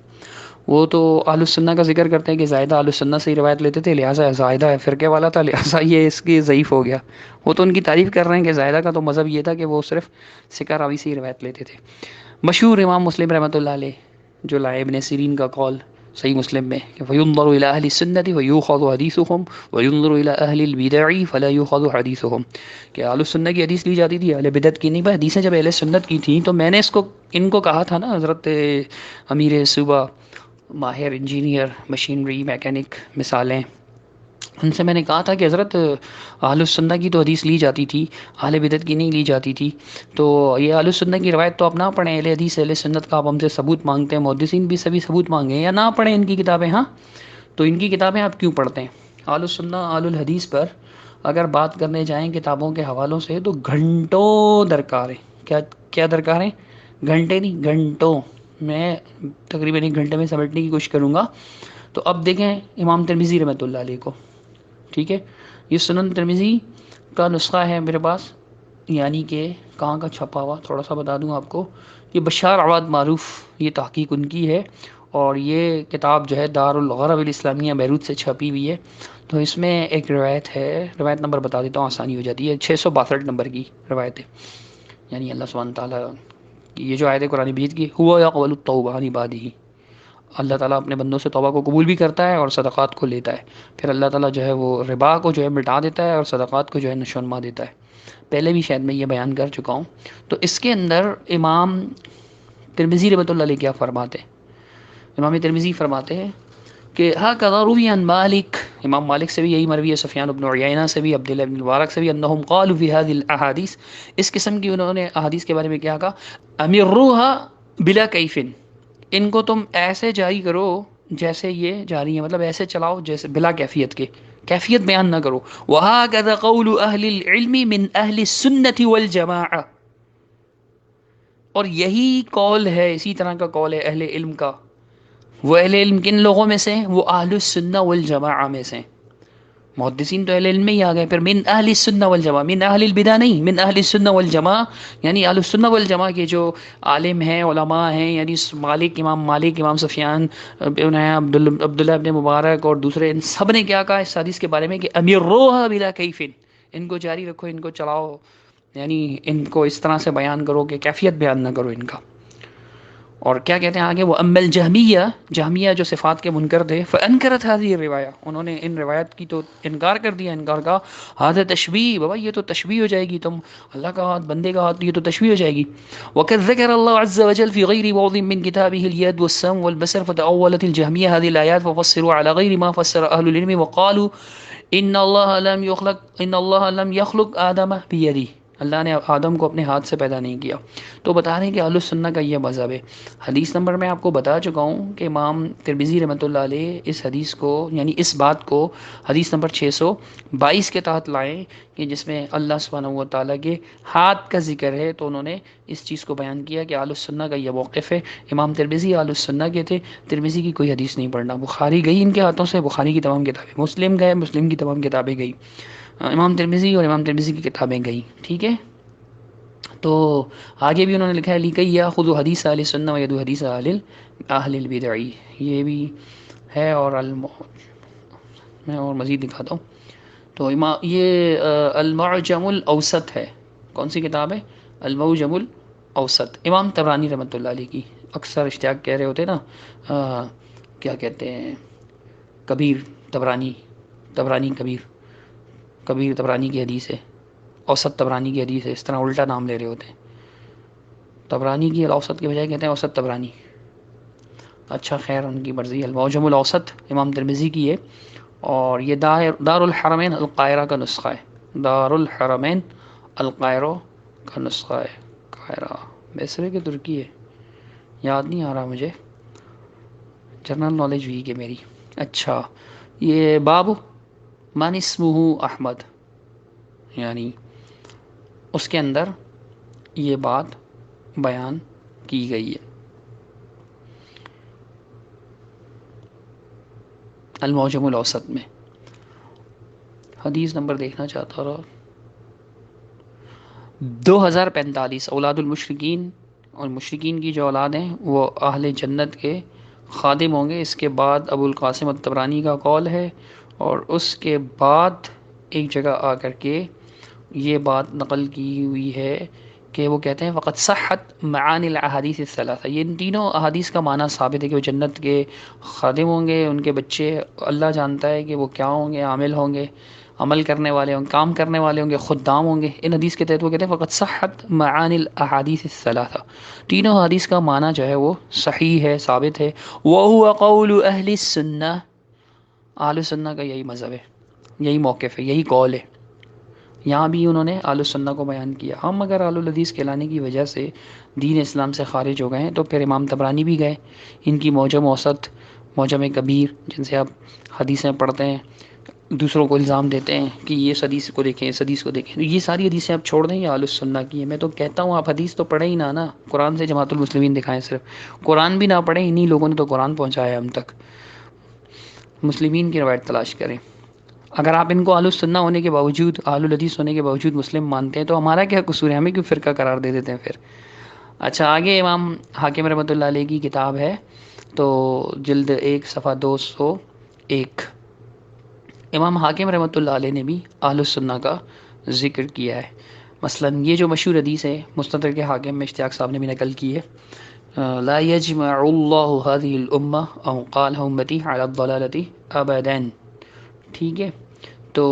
وہ تو اہل السنہ کا ذکر کرتے ہیں کہ زائدہ اہل السنہ سے ہی روایت لیتے تھے، لہٰذا زائدہ ہے فرقے والا تھا، لہٰذا یہ اس کی ضعیف ہو گیا. وہ تو ان کی تعریف کر رہے ہیں کہ زائدہ کا تو مذہب یہ تھا کہ وہ صرف ثقہ راوی سے ہی روایت لیتے تھے. مشہور امام مسلم رحمۃ اللہ علیہ جو لائے ابن سیرین کا قول صحیح مسلم میں کہ فَيُنظَرُ إِلَىٰ أَهْلِ السُّنَّةِ وَيُؤْخَذُ حَدِيثُهُمْ وَيُنظَرُ إِلَىٰ أَهْلِ الْبِدَعِ فَلَا يُؤْخَذُ حَدِيثُهُمْ، کہ اہل السنہ کی حدیث لی جاتی تھی، اہل بدعت کی نہیں. بھائی حدیثیں جب اہل سنت کی تھیں تو میں نے ان کو کہا تھا نا، حضرت امیر صوبہ، ماہر انجینئر، مشینری میکینک مثالیں، ان سے میں نے کہا تھا کہ حضرت اہل السنہ کی تو حدیث لی جاتی تھی، اہل بدعت کی نہیں لی جاتی تھی. تو یہ اہل السنہ کی روایت تو آپ نہ پڑھیں، اہل حدیث اہل سنت کا آپ ہم سے ثبوت مانگتے ہیں، محدثین بھی سبھی ثبوت مانگیں یا نہ پڑھیں ان کی کتابیں. ہاں تو ان کی کتابیں آپ کیوں پڑھتے ہیں؟ اہل السنہ اہل الحدیث پر اگر بات کرنے جائیں کتابوں کے حوالوں سے تو گھنٹوں درکار ہے. کیا درکار ہے؟ گھنٹے نہیں، گھنٹوں. میں تقریباً 1 گھنٹے میں سمیٹنے کی کوشش کروں گا. تو اب دیکھیں امام ترمذی رحمۃ اللہ علیہ کو، ٹھیک ہے، یہ سنن ترمذی کا نسخہ ہے میرے پاس، یعنی کہ کہاں کا چھپا ہوا تھوڑا سا بتا دوں آپ کو. یہ بشار عواد معروف، یہ تحقیق ان کی ہے، اور یہ کتاب جو ہے دار الغرب الاسلامیہ بیروت سے چھپی ہوئی ہے. تو اس میں ایک روایت ہے، روایت نمبر بتا دیتا ہوں آسانی ہو جاتی ہے، 662 نمبر کی روایت ہے. یعنی اللہ سبحانہ تعالیٰ کی یہ جو آیت قرآن مجید کی ہوا یقبل التوبہ عن عبادہ، اللہ تعالیٰ اپنے بندوں سے توبہ کو قبول بھی کرتا ہے اور صدقات کو لیتا ہے. پھر اللہ تعالیٰ جو ہے وہ ربا کو جو ہے مٹا دیتا ہے اور صدقات کو جو ہے نشو و نما دیتا ہے. پہلے بھی شاید میں یہ بیان کر چکا ہوں. تو اس کے اندر امام ترمذی رحمۃ اللہ علیہ کیا فرماتے ہیں؟ امام ترمذی فرماتے ہیں کہ ہاکذا روی عن مالک، امام مالک سے بھی یہی مروی ہے، سفیان بن عیینہ سے بھی، عبداللہ بن مبارک سے بھی، انہم قالوا فی هذه الاحادیث، اس قسم کی انہوں نے احادیث کے بارے میں کیا کہا، امروها بلا کیف، ان کو تم ایسے جاری کرو جیسے یہ جاری ہیں، مطلب ایسے چلاؤ جیسے بلا کیفیت کے، کیفیت بیان نہ کرو. وَهَكَذَا قَوْلُ أَهْلِ الْعِلْمِ مِنْ أَهْلِ السُّنَّةِ وَالْجَمَاعَةِ، اور یہی قول ہے، اسی طرح کا قول ہے اہل علم کا. وہ اہل علم کن لوگوں میں سے؟ وہ اہل السنہ والجماعہ میں سے. محدثین تو اہل علم میں ہی آ گئے، پھر من اہل السنہ والجماعہ، من اہل البدع نہیں، من اہل السنہ والجماعہ، یعنی اہل السنہ والجماعہ کے جو عالم ہیں، علماء ہیں، یعنی امام مالک، امام سفیان، عبداللہ ابن مبارک اور دوسرے، ان سب نے کیا کہا اس حدیث کے بارے میں کہ امیروها بلا کیف، ان کو جاری رکھو، ان کو چلاؤ، یعنی ان کو اس طرح سے بیان کرو کہ کیفیت بیان نہ کرو ان کا. اور کیا کہتے ہیں آگے، وہ اما الجہمیہ، جہمیہ جو صفات کے منکر تھے، فانکرت هذه الروایہ، انہوں نے ان روایت کی تو انکار کر دیا، انکار کا هذا تشبیہ، بابا یہ تو تشبیہ ہو جائے گی، تم اللہ کا ہاتھ بندے کا ہاتھ، یہ تو تشبیہ ہو جائے گی. وقد ذکر اللہ عز وجل في غير موضع من كتابه اليد والسمع والبصر فتأولت الجهمية هذه الآيات وفسروا على غير ما فسر أهل العلم وقالوا ان الله لم يخلق آدم بيده، اللہ نے آدم کو اپنے ہاتھ سے پیدا نہیں کیا. تو بتا رہے ہیں کہ اہل السنہ کا یہ مذہب ہے. حدیث نمبر میں آپ کو بتا چکا ہوں کہ امام ترمذی رحمۃ اللہ علیہ اس حدیث کو، یعنی اس بات کو حدیث نمبر 622 کے تحت لائیں کہ جس میں اللہ سبحانہ و تعالیٰ کے ہاتھ کا ذکر ہے، تو انہوں نے اس چیز کو بیان کیا کہ اہل السنہ کا یہ موقف ہے. امام ترمذی اہل السنہ کے تھے، ترمذی کی کوئی حدیث نہیں پڑھنا. بخاری گئی ان کے ہاتھوں سے، بخاری کی تمام کتابیں، مسلم گئے، مسلم کی تمام کتابیں گئی، امام ترمذی اور امام ترمذی کی کتابیں گئی. ٹھیک ہے، تو آگے بھی انہوں نے لکھا ہے لکھا یا خود حدیث اہل سنہ و یدو حدیث اہل البدع، یہ بھی ہے. اور میں اور مزید دکھاتا ہوں. تو یہ المعجم الاوسط ہے، کون سی کتاب ہے؟ المعجم الاوسط، امام طبرانی رحمۃ اللہ علیہ کی. اکثر اشتیاق کہہ رہے ہوتے نا، کیا کہتے ہیں، کبیر طبرانی، طبرانی کبیر طبرانی کی حدیث ہے، اوسط طبرانی کی حدیث ہے، اس طرح الٹا نام لے رہے ہوتے ہیں. طبرانی کی اوسط کے بجائے کہتے ہیں اوسط طبرانی. اچھا خیر، ان کی مرضی. المعجم الاوسط امام ترمذی کی ہے، اور یہ دار الحرمین القاہرہ کا نسخہ ہے. دار الحرمین القاہرہ کا نسخہ ہے. قاہرہ بیسرے کے ترکی ہے، یاد نہیں آ رہا مجھے، جنرل نالج ویک ہے میری. اچھا، یہ باب من اسمہ احمد، یعنی اس کے اندر یہ بات بیان کی گئی ہے. المعجم الاوسط میں. حدیث نمبر دیکھنا چاہتا رہا 2045. اولاد المشرکین، اور مشرکین کی جو اولاد ہیں وہ اہل جنت کے خادم ہوں گے. اس کے بعد ابو القاسم الطبرانی کا قول ہے، اور اس کے بعد ایک جگہ آ کر کے یہ بات نقل کی ہوئی ہے کہ وہ کہتے ہیں وقت صحت معانی الاحادیث الثلاثہ، یہ ان تینوں احادیث کا معنی ثابت ہے کہ وہ جنت کے خادم ہوں گے، ان کے بچے اللہ جانتا ہے کہ وہ کیا ہوں گے، عامل ہوں گے، عمل کرنے والے ہوں گے، کام کرنے والے ہوں گے، خدام ہوں گے. ان حدیث کے تحت وہ کہتے ہیں فقط صحت معانی الاحادیث الثلاثہ، تینوں حدیث کا معنی جو ہے وہ صحیح ہے، ثابت ہے. وَهُوَ قَوْلُ أَهْلِ السُّنَّةِ، اہل سنہ کا یہی مذہب ہے، یہی موقف ہے، یہی قول ہے. یہاں بھی انہوں نے اہل السنہ کو بیان کیا. ہم اگر اہل الحدیث کہلانے کی وجہ سے دین اسلام سے خارج ہو گئے ہیں تو پھر امام طبرانی بھی گئے، ان کی معجم اوسط، معجم کبیر، جن سے آپ حدیثیں پڑھتے ہیں، دوسروں کو الزام دیتے ہیں کہ یہ اس حدیث کو دیکھیں، اس حدیث کو دیکھیں، یہ ساری حدیثیں آپ چھوڑ دیں، یہ اہل السنہ کی ہے. میں تو کہتا ہوں آپ حدیث تو پڑھیں ہی نہ قرآن سے جماعت المسلمین دکھائیں، صرف قرآن بھی نہ پڑھیں. انہی لوگوں نے تو قرآن پہنچایا ہم تک. مسلمین کی روایت تلاش کریں. اگر آپ ان کو اہل السنہ ہونے کے باوجود، اہل الحدیث ہونے کے باوجود مسلم مانتے ہیں تو ہمارا کیا قصور ہے؟ ہمیں کیوں فرقہ قرار دے دیتے ہیں پھر؟ اچھا، آگے امام حاکم رحمۃ اللہ علیہ کی کتاب ہے، تو جلد 1 صفحہ 201. امام حاکم رحمۃ اللہ علیہ نے بھی اہل السنہ کا ذکر کیا ہے. مثلا یہ جو مشہور حدیث ہے مستدرک حاکم میں اشتیاق صاحب نے بھی نقل کی ہے، لا يجمع اللہ هذه الامہ او قال امتی علی الضلالة ابدا. ٹھیک ہے، تو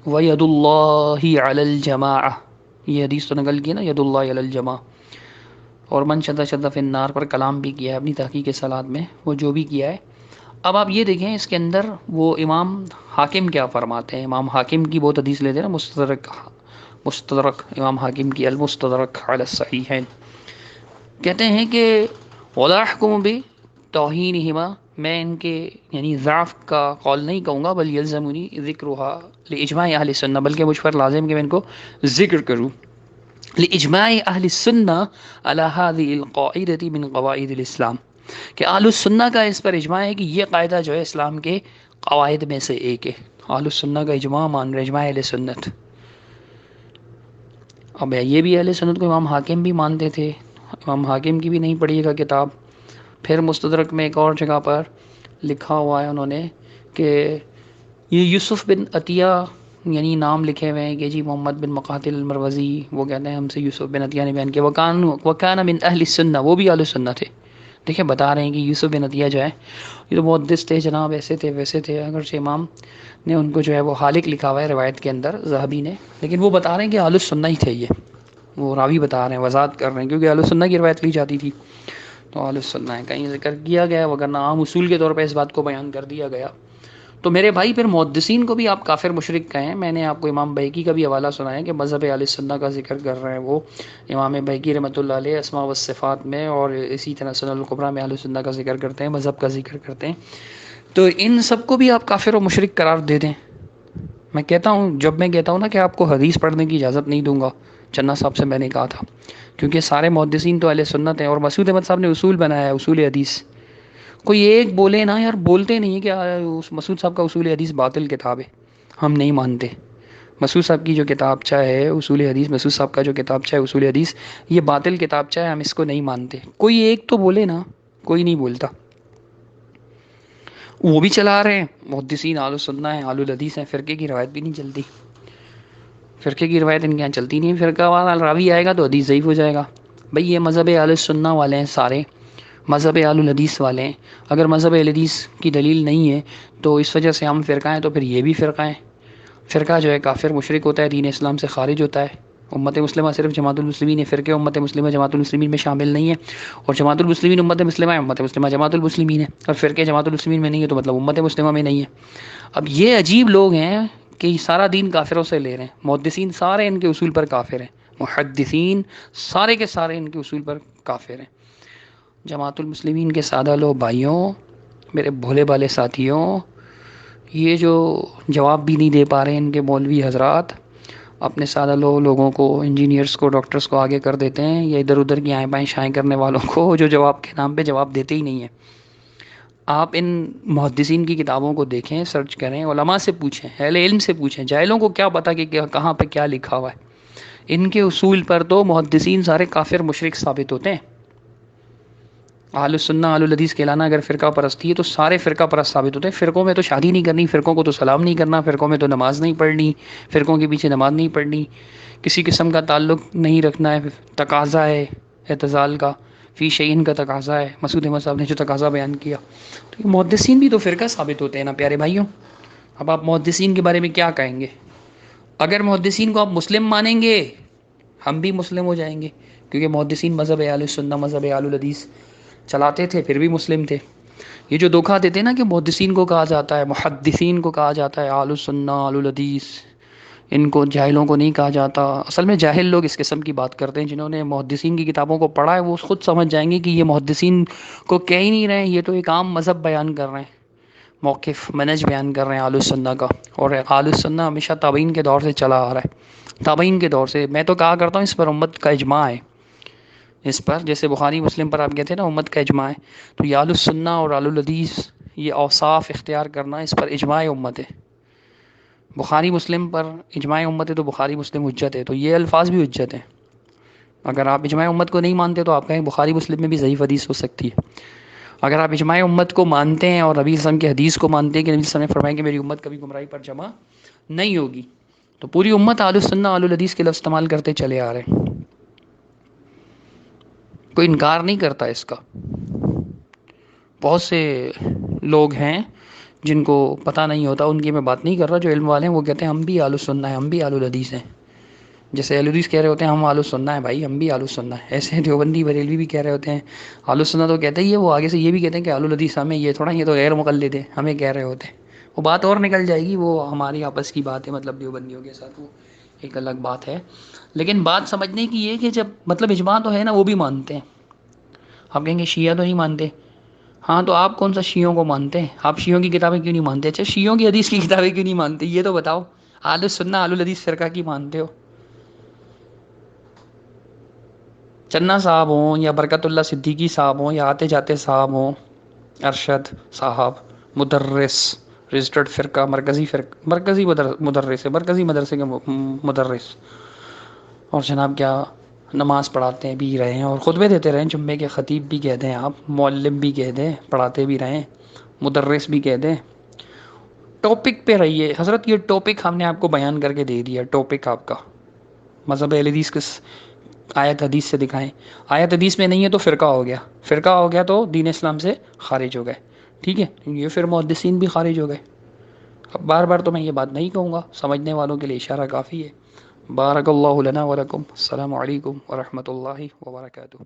وَيَدُ اللَّهِ عَلَى الْجَمَاعَةِ، یہ حدیث تو نقل کی نا، ید اللہ علی الجماع. اور من شد شد فی النار پر کلام بھی کیا ہے اپنی تحقیق صلات میں، وہ جو بھی کیا ہے. اب آپ یہ دیکھیں اس کے اندر وہ امام حاکم کیا فرماتے ہیں. امام حاکم کی بہت حدیث لیتے ہیں نا، مستدرک امام حاکم کی المستدرک علی الصحیحین، کہتے ہیں کہ وَلَا أَحْكُمُ بِتَوْهِينِهِمَا، میں ان کے یعنی ضعف کا قول نہیں کہوں گا، بل یلزمنی ذکرها لإجماع اہل السنہ، بلکہ مجھ پر لازم کہ میں ان کو ذکر کروں لإجماع اہل السنہ علی هذه القاعدة من قواعد الاسلام، کہ اہل السنہ کا اس پر اجماع ہے کہ یہ قاعدہ جو ہے اسلام کے قواعد میں سے ایک ہے. اہل السنہ کا اجماع مان رہے، اجماع اہل سنت. اب یہ بھی اہل سنت کو امام حاکم بھی مانتے تھے. امام حاکم کی بھی نہیں پڑھیے گا کتاب. پھر مستدرک میں ایک اور جگہ پر لکھا ہوا ہے انہوں نے کہ یہ یوسف بن عطیہ، یعنی نام لکھے ہوئے ہیں کہ جی محمد بن مقاتل المروزی، وہ کہتے ہیں ہم سے یوسف بن عطیہ نے بیان کیا وکان من اہل السنہ، وہ بھی اہل السنہ تھے. دیکھیں بتا رہے ہیں کہ یوسف بن عطیہ جو ہے یہ تو محدث تھے جناب، ایسے تھے ویسے تھے. اگرچہ امام نے ان کو جو ہے وہ حالق لکھا ہوا ہے روایت کے اندر، ذہبی نے، لیکن وہ بتا رہے ہیں کہ اہل السنہ ہی تھے. یہ وہ راوی بتا رہے ہیں، وضاحت کر رہے ہیں، کیونکہ اہل السنہ کی روایت لی جاتی تھی تو اہل السنہ ہے، کہیں ذکر کیا گیا، وگرنہ عام اصول کے طور پہ اس بات کو بیان کر دیا گیا. تو میرے بھائی پھر محدثین کو بھی آپ کافر مشرک کہیں. میں نے آپ کو امام بیہقی کا بھی حوالہ سنایا کہ مذہب اہل سنہ کا ذکر کر رہے ہیں وہ امام بیہقی رحمۃ اللہ علیہ اسماء و صفات میں، اور اسی طرح سنن الکبریٰ میں اہل سنہ کا ذکر کرتے ہیں، مذہب کا ذکر کرتے ہیں. تو ان سب کو بھی آپ کافر و مشرک قرار دے دیں. میں کہتا ہوں، جب میں کہتا ہوں نا کہ آپ کو حدیث پڑھنے کی اجازت نہیں دوں گا، چنا صاحب سے میں نے کہا تھا، کیونکہ سارے محدثین تو اہل سنت ہیں، اور مسعود احمد صاحب نے اصول بنایا ہے، اصول حدیث. کوئی ایک بولے نا یار، بولتے نہیں کہ مسعود صاحب کا اصول حدیث باطل کتاب ہے، ہم نہیں مانتے. مسعود صاحب کی جو کتابچہ ہے اصول حدیث، مسعود صاحب کا جو کتابچہ ہے اصول حدیث، یہ باطل کتابچہ ہے، ہم اس کو نہیں مانتے. کوئی ایک تو بولے نا، کوئی نہیں بولتا. وہ بھی چلا رہے ہیں محدثین اہل سنہ ہیں، اہل الحدیث ہیں، فرقے کی روایت بھی نہیں چلتی. فرقے کی روایت ان کے یہاں چلتی نہیں. فرقہ والا راوی آئے گا تو حدیث ضعیف ہو جائے گا. بھئی یہ مذہب اہل سنہ والے ہیں سارے، مذہب اہل الحدیث والے ہیں. اگر مذہب اہل حدیث کی دلیل نہیں ہے تو اس وجہ سے ہم فرقہ ہیں، تو پھر یہ بھی فرقہ ہیں. فرقہ جو ہے کافر مشرک ہوتا ہے، دین اسلام سے خارج ہوتا ہے. امت مسلمہ صرف جماعت المسلمین ہے، فرقے امت مسلمہ جماعت المسلمین میں شامل نہیں ہے. اور جماعت المسلمین امت مسلمہ ہے، امت مسلمہ جماعت المسلمین ہے. اور فرقے جماعت المسلمین میں نہیں ہے تو مطلب امت مسلمہ میں نہیں ہے. اب یہ عجیب لوگ ہیں کہ سارا دین کافروں سے لے رہے ہیں. محدثین سارے ان کے اصول پر کافر ہیں، محدثین سارے کے سارے ان کے اصول پر کافر ہیں. جماعت المسلمین کے سادہ لو بھائیوں، میرے بھولے بالے ساتھیوں، یہ جو جواب بھی نہیں دے پا رہے ان کے مولوی حضرات، اپنے سادہ لوگوں کو، انجینئرز کو، ڈاکٹرز کو آگے کر دیتے ہیں، یا ادھر ادھر کی آئیں بائیں شائیں کرنے والوں کو جو جواب کے نام پہ جواب دیتے ہی نہیں ہیں. آپ ان محدثین کی کتابوں کو دیکھیں، سرچ کریں، علماء سے پوچھیں، اہل علم سے پوچھیں، جاہلوں کو کیا پتہ کہ کہاں پہ کیا لکھا ہوا ہے۔ ان کے اصول پر تو محدثین سارے کافر مشرک ثابت ہوتے ہیں۔ اہل السنہ اہل الحدیث کہلانا اگر فرقہ پرستی ہے تو سارے فرقہ پرست ثابت ہوتے ہیں۔ فرقوں میں تو شادی نہیں کرنی، فرقوں کو تو سلام نہیں کرنا، فرقوں میں تو نماز نہیں پڑھنی، فرقوں کے پیچھے نماز نہیں پڑھنی، کسی قسم کا تعلق نہیں رکھنا ہے، تقاضا ہے اعتزال کا، فی شیئن کا تقاضا ہے، مسعود احمد صاحب نے جو تقاضا بیان کیا۔ تو یہ محدثین بھی تو فرقہ ثابت ہوتے ہیں نا پیارے بھائیوں۔ اب آپ محدثین کے بارے میں کیا کہیں گے؟ اگر محدثین کو آپ مسلم مانیں گے، ہم بھی مسلم ہو جائیں گے، کیونکہ محدثین مذہب اہل السنہ مذہب اہل الحدیث چلاتے تھے، پھر بھی مسلم تھے۔ یہ جو دھوکہ دیتے ہیں نا کہ محدثین کو کہا جاتا ہے، محدثین کو کہا جاتا ہے، اہل السنہ اہل الحدیث، ان کو جاہلوں کو نہیں کہا جاتا۔ اصل میں جاہل لوگ اس قسم کی بات کرتے ہیں، جنہوں نے محدثین کی کتابوں کو پڑھا ہے وہ خود سمجھ جائیں گے کہ یہ محدثین کو کہہ ہی نہیں رہے ہیں، یہ تو ایک عام مذہب بیان کر رہے ہیں، موقف منج بیان کر رہے ہیں اہل السنہ کا۔ اور اہل السنہ ہمیشہ تابعین کے دور سے چلا آ رہا ہے، تابعین کے دور سے۔ میں تو کہا کرتا ہوں اس پر امت کا اجماع ہے، اس پر جیسے بخاری مسلم پر آپ کہتے ہیں نا امت کا اجماع ہے، تو یہ اہل السنہ اور اہل الحدیث یہ اوصاف اختیار کرنا اس پر اجماع امت ہے۔ بخاری مسلم پر اجماع امت ہے تو بخاری مسلم حجت ہے، تو یہ الفاظ بھی حجت ہیں۔ اگر آپ اجماع امت کو نہیں مانتے تو آپ کہیں بخاری مسلم میں بھی ضعیف حدیث ہو سکتی ہے۔ اگر آپ اجماع امت کو مانتے ہیں اور نبی صلی اللہ علیہ وسلم کی حدیث کو مانتے ہیں کہ نبی صلی اللہ علیہ وسلم نے فرمایا کہ میری امت کبھی گمراہی پر جمع نہیں ہوگی، تو پوری امت اہل السنہ اہل الحدیث کے لفظ استعمال کرتے چلے آ رہے ہیں، کوئی انکار نہیں کرتا اس کا۔ بہت سے لوگ ہیں جن کو پتہ نہیں ہوتا، ان کی میں بات نہیں کر رہا، جو علم والے ہیں وہ کہتے ہیں ہم بھی اہل السنہ ہیں، ہم بھی اہل الحدیث ہیں۔ جیسے اہل الحدیث کہہ رہے ہوتے ہیں ہم اہل السنہ ہیں، بھائی ہم بھی اہل السنہ ہیں، ایسے دیوبندی بریلوی بھی کہہ رہے ہوتے ہیں اہل السنہ تو کہتے ہی ہے، وہ آگے سے یہ بھی کہتے ہیں کہ اہل الحدیث ہمیں، یہ تھوڑا یہ تو غیر مقلد ہے، ہمیں کہہ رہے ہوتے ہیں۔ وہ بات اور نکل جائے گی، وہ ہماری آپس کی بات ہے، مطلب دیوبندیوں کے ساتھ وہ ایک الگ بات ہے۔ لیکن بات سمجھنے کی یہ کہ جب مطلب اجماع تو ہے نا، وہ بھی مانتے ہیں۔ آپ کہیں گے شیعہ تو نہیں مانتے، ہاں تو آپ کون سا شیعوں کو مانتے ہیں؟ آپ شیعوں کی کتابیں کیوں نہیں مانتے؟ اچھا شیعوں کی حدیث کی کتابیں کیوں نہیں مانتے یہ تو بتاؤ۔ اہل السنہ اہل الحدیث فرقہ کی مانتے ہو؟ چنا صاحب ہوں یا برکت اللہ صدیقی صاحب ہوں یا آتے جاتے صاحب ہوں، ارشد صاحب مدرس رجسٹرڈ فرقہ مرکزی مدرس ہے، مرکزی مدرسے کے مدرس، اور جناب کیا نماز پڑھاتے بھی رہے ہیں اور خطبے دیتے رہے ہیں، جمعے کے خطیب بھی کہہ دیں آپ، معلم بھی کہہ دیں، پڑھاتے بھی رہیں، مدرس بھی کہہ دیں۔ ٹاپک پہ رہیے حضرت، یہ ٹاپک ہم نے آپ کو بیان کر کے دے دیا، ٹاپک آپ کا مذہب اہل حدیث کس آیت حدیث سے دکھائیں۔ آیت حدیث میں نہیں ہے تو فرقہ ہو گیا، فرقہ ہو گیا تو دین اسلام سے خارج ہو گئے، ٹھیک ہے؟ یہ پھر محدثین بھی خارج ہو گئے۔ اب بار بار تو میں یہ بات نہیں کہوں گا، سمجھنے والوں کے لیے اشارہ کافی ہے۔ بارک اللہ لنا ولکم، السلام علیکم ورحمۃ اللہ وبرکاتہ۔